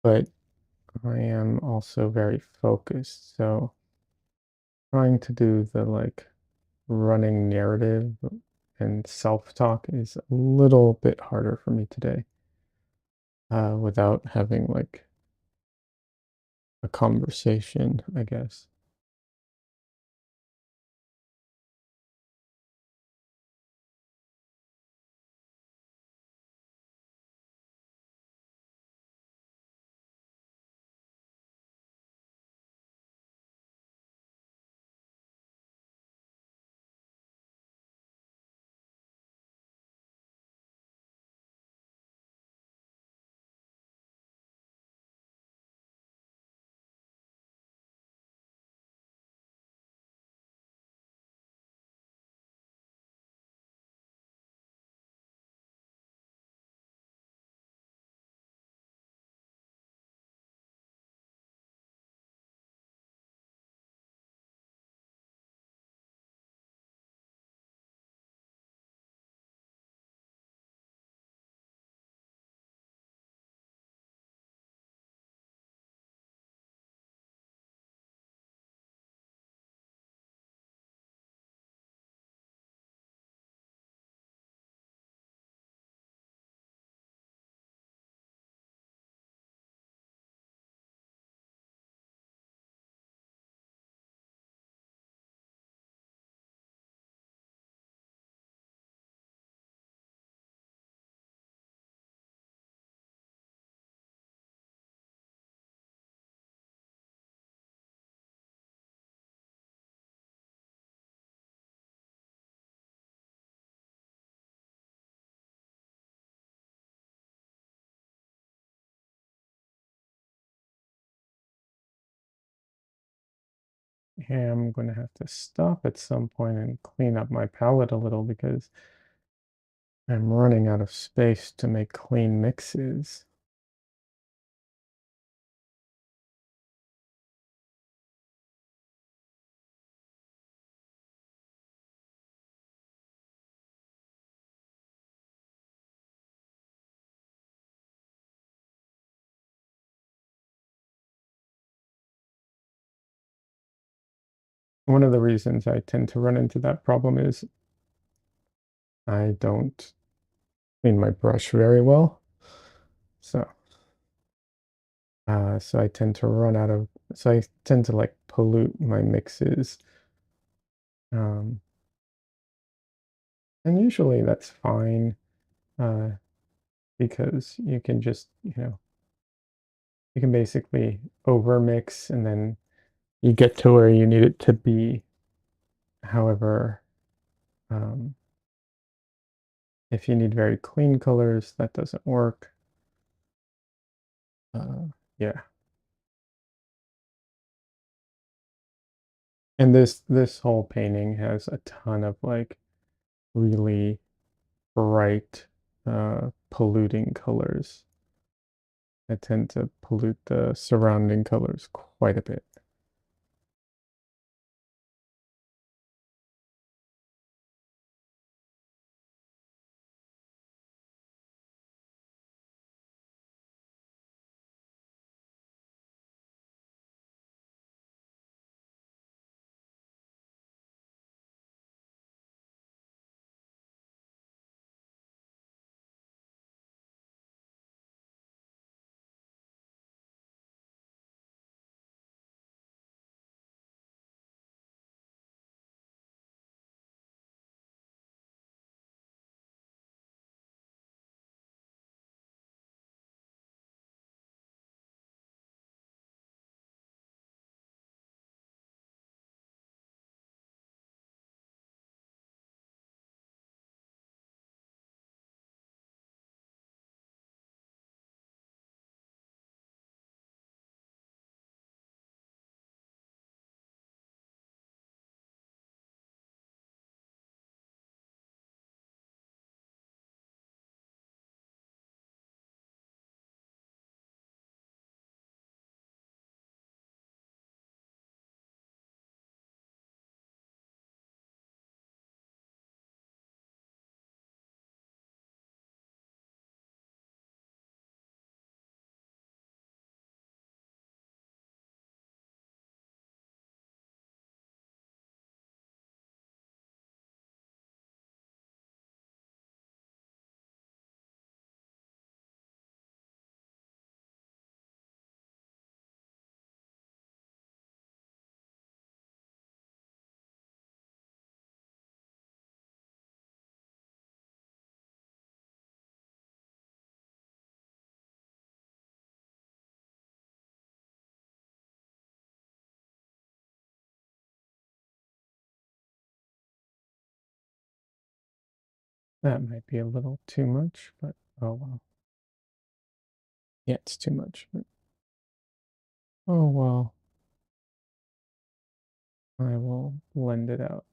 S1: but I am also very focused. So trying to do the like running narrative and self-talk is a little bit harder for me today, without having like a conversation, I guess. Yeah, I'm going to have to stop at some point and clean up my palette a little because I'm running out of space to make clean mixes. One of the reasons I tend to run into that problem is I don't clean my brush very well. So, so I tend to run out of, so I tend to like pollute my mixes. Um, and usually that's fine, uh, because you can just, you can basically over mix and then you get to where you need it to be. However, um, if you need very clean colors, that doesn't work. Yeah. And this whole painting has a ton of like really bright, polluting colors that tend to pollute the surrounding colors quite a bit. That might be a little too much, but oh well. Yeah, it's too much, but oh well. I will blend it out.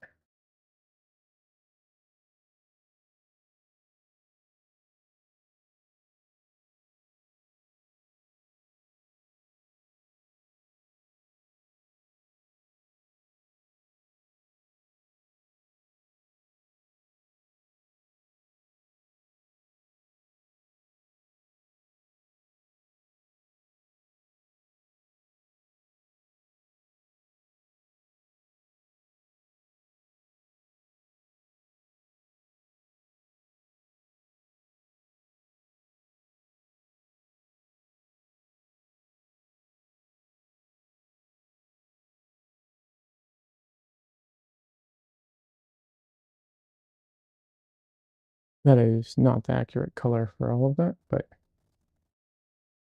S1: That is not the accurate color for all of that, but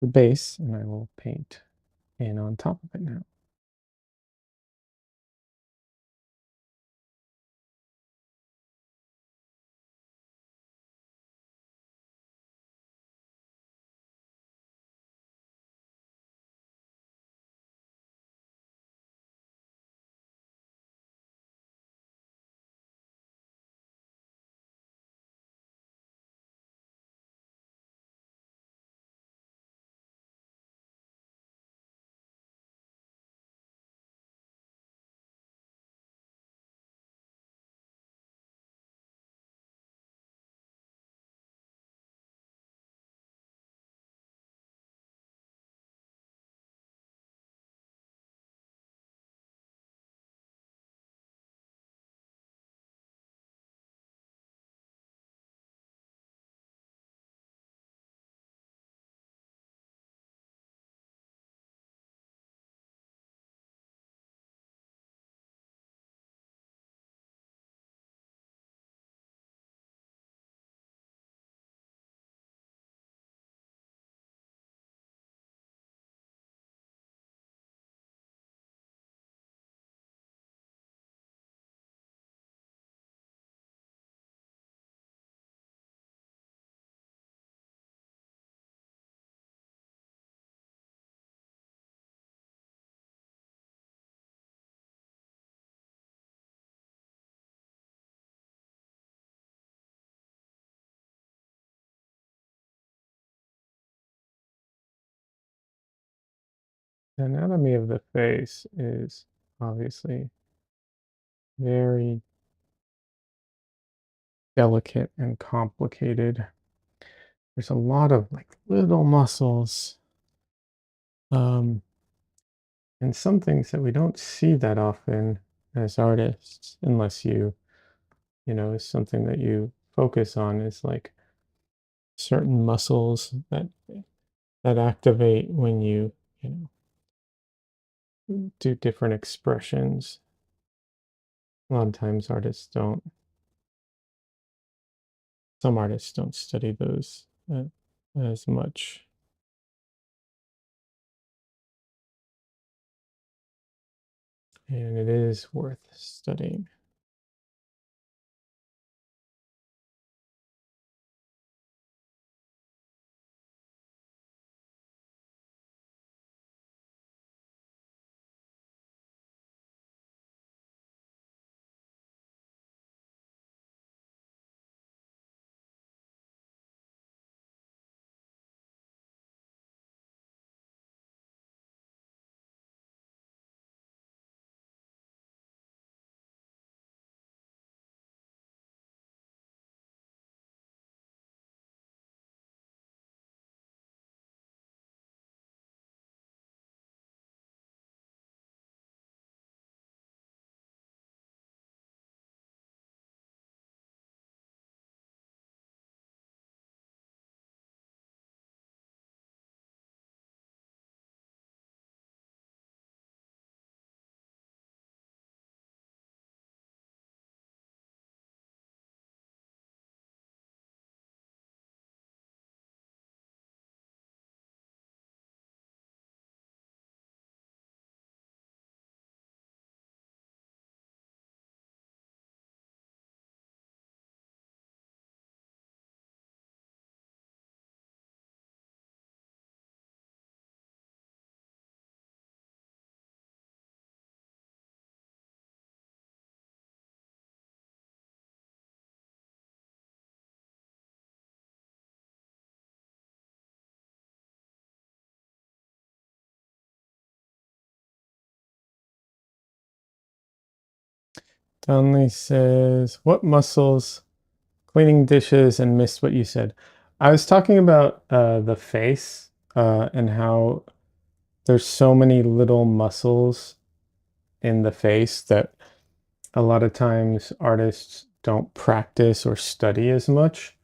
S1: the base, and I will paint in on top of it now. The anatomy of the face is obviously very delicate and complicated. There's a lot of like little muscles, um, and some things that we don't see that often as artists, unless is something that you focus on, is like certain muscles that activate when do different expressions. A lot of times some artists don't study those as much. And it is worth studying. Donnelly says, what muscles? Cleaning dishes and missed what you said. I was talking about the face and how there's so many little muscles in the face that a lot of times artists don't practice or study as much,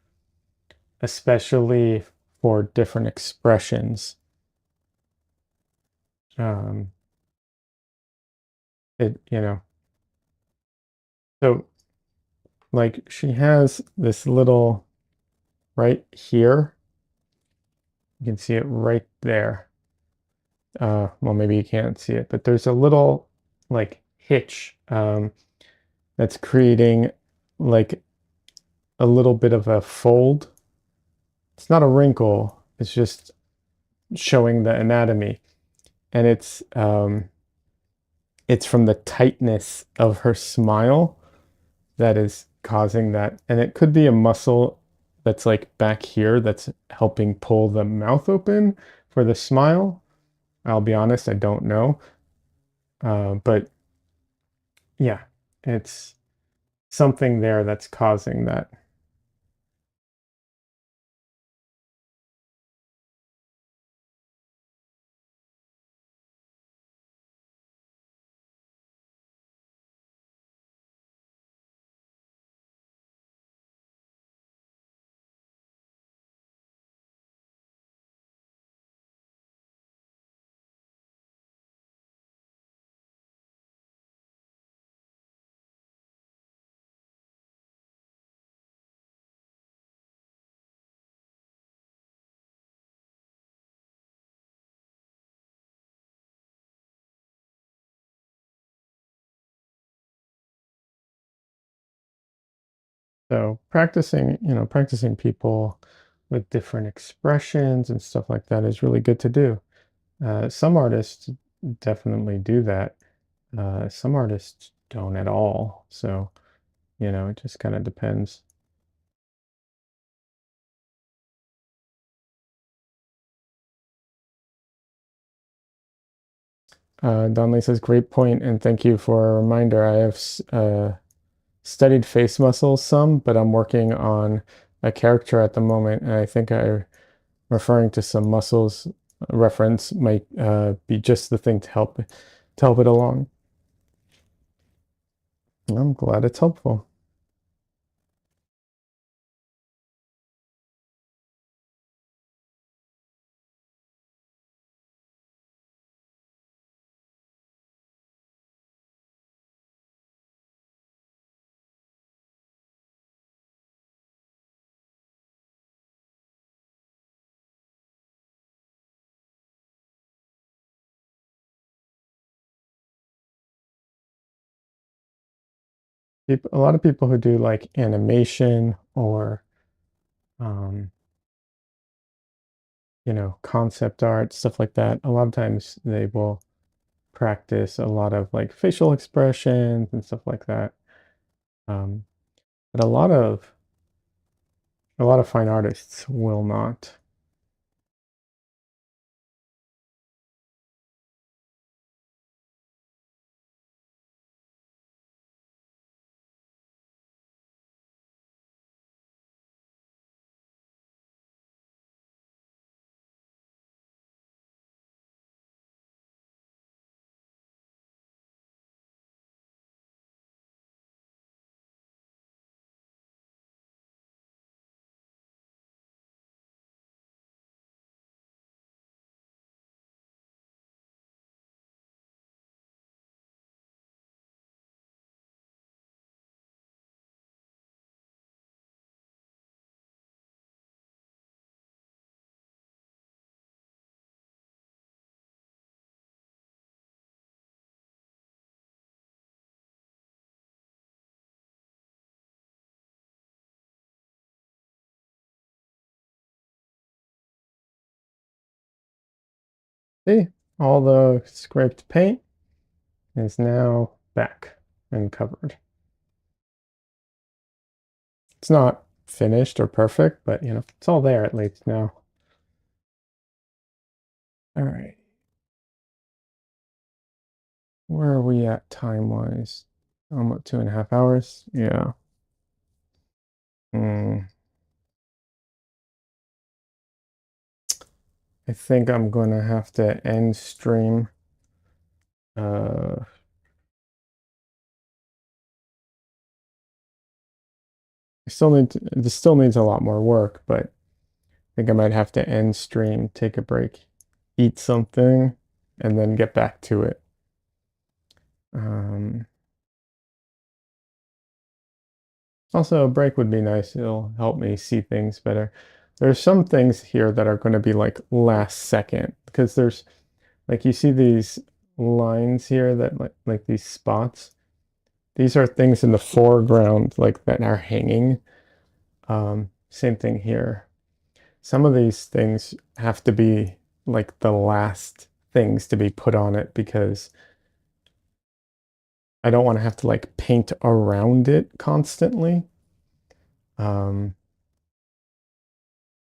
S1: especially for different expressions. Um, it. So like she has this little right here. You can see it right there. Well, maybe you can't see it, but there's a little like hitch that's creating like a little bit of a fold. It's not a wrinkle, it's just showing the anatomy. And it's from the tightness of her smile that is causing that. And it could be a muscle that's like back here that's helping pull the mouth open for the smile. I'll be honest, I don't know. But yeah, it's something there that's causing that. So practicing people with different expressions and stuff like that is really good to do. Some artists definitely do that. Some artists don't at all. So, it just kind of depends. Donley says, great point, and thank you for a reminder. I have studied face muscles some, but I'm working on a character at the moment, and I think I referring to some muscles reference might be just the thing to help it along. I'm glad it's helpful. A lot of people who do like animation or um, concept art, stuff like that, a lot of times they will practice a lot of like facial expressions and stuff like that. Um, but a lot of fine artists will not. See, all the scraped paint is now back and covered. It's not finished or perfect, but it's all there at least now. All right. Where are we at time-wise? Almost 2.5 hours. Yeah. I think I'm gonna have to end stream. This still needs a lot more work, but I think I might have to end stream, take a break, eat something, and then get back to it. Also, a break would be nice. It'll help me see things better. There's some things here that are going to be like last second because there's like you see these lines here that like these spots. These are things in the foreground like that are hanging. Same thing here. Some of these things have to be like the last things to be put on it because I don't want to have to like paint around it constantly. Um,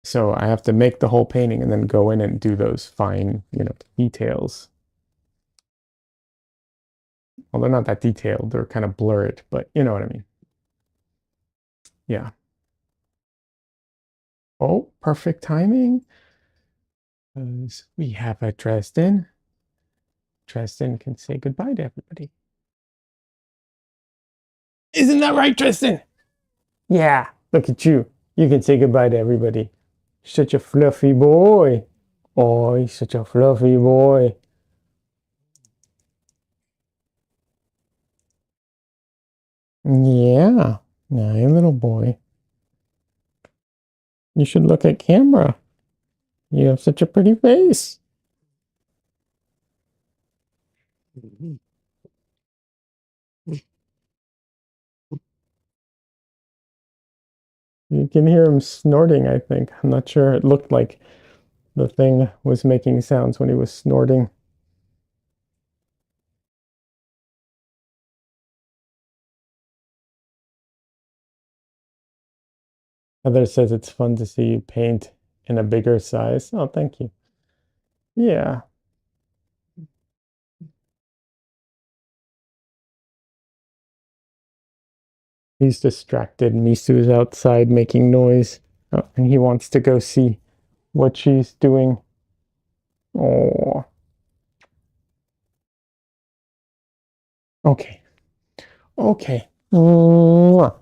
S1: so I have to make the whole painting and then go in and do those fine, details. Well, they're not that detailed. They're kind of blurred, but you know what I mean. Yeah. Oh, perfect timing. Because we have a Dresden. Dresden can say goodbye to everybody. Isn't that right, Dresden? Yeah. Look at you. You can say goodbye to everybody. Such a fluffy boy. Oh, he's such a fluffy boy. Yeah. Nice little boy. You should look at camera. You have such a pretty face. You can hear him snorting, I think. I'm not sure. It looked like the thing was making sounds when he was snorting. Heather says it's fun to see you paint in a bigger size. Oh, thank you. Yeah. He's distracted. Misu's outside making noise. Oh, and he wants to go see what she's doing. Oh, okay. Okay. Mwah.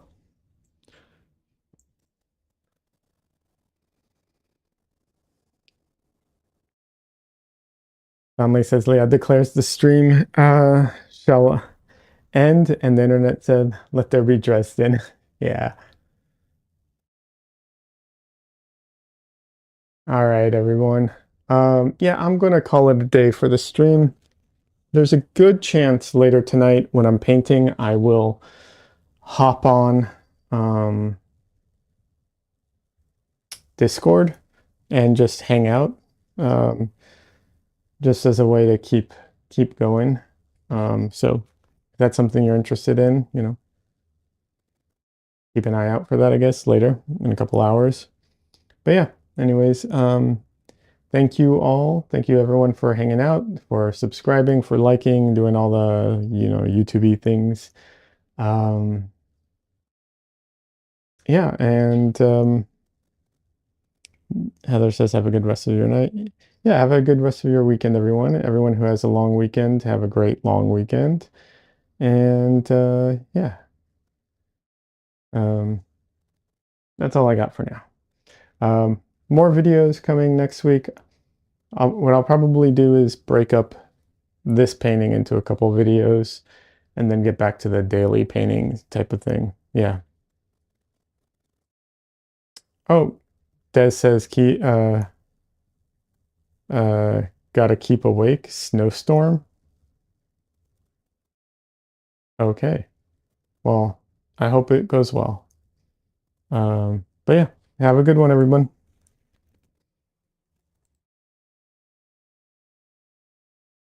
S1: Family says Leah declares the stream shall end, and the internet said, let there be Dresden. Yeah. All right, everyone. Yeah, I'm gonna call it a day for the stream. There's a good chance later tonight when I'm painting, I will hop on Discord and just hang out, um, just as a way to keep going. So if that's something you're interested in, keep an eye out for that, I guess, later in a couple hours. But yeah, anyways, thank you all. Thank you everyone for hanging out, for subscribing, for liking, doing all the, YouTube-y things. Yeah, and Heather says, have a good rest of your night. Yeah, have a good rest of your weekend, everyone. Everyone who has a long weekend, have a great long weekend. And yeah, um, that's all I got for now. More videos coming next week. What I'll probably do is break up this painting into a couple videos and then get back to the daily painting type of thing. Yeah. Oh, Des says, uh, gotta keep awake. Snowstorm. Okay. Well, I hope it goes well. But yeah, have a good one, everyone.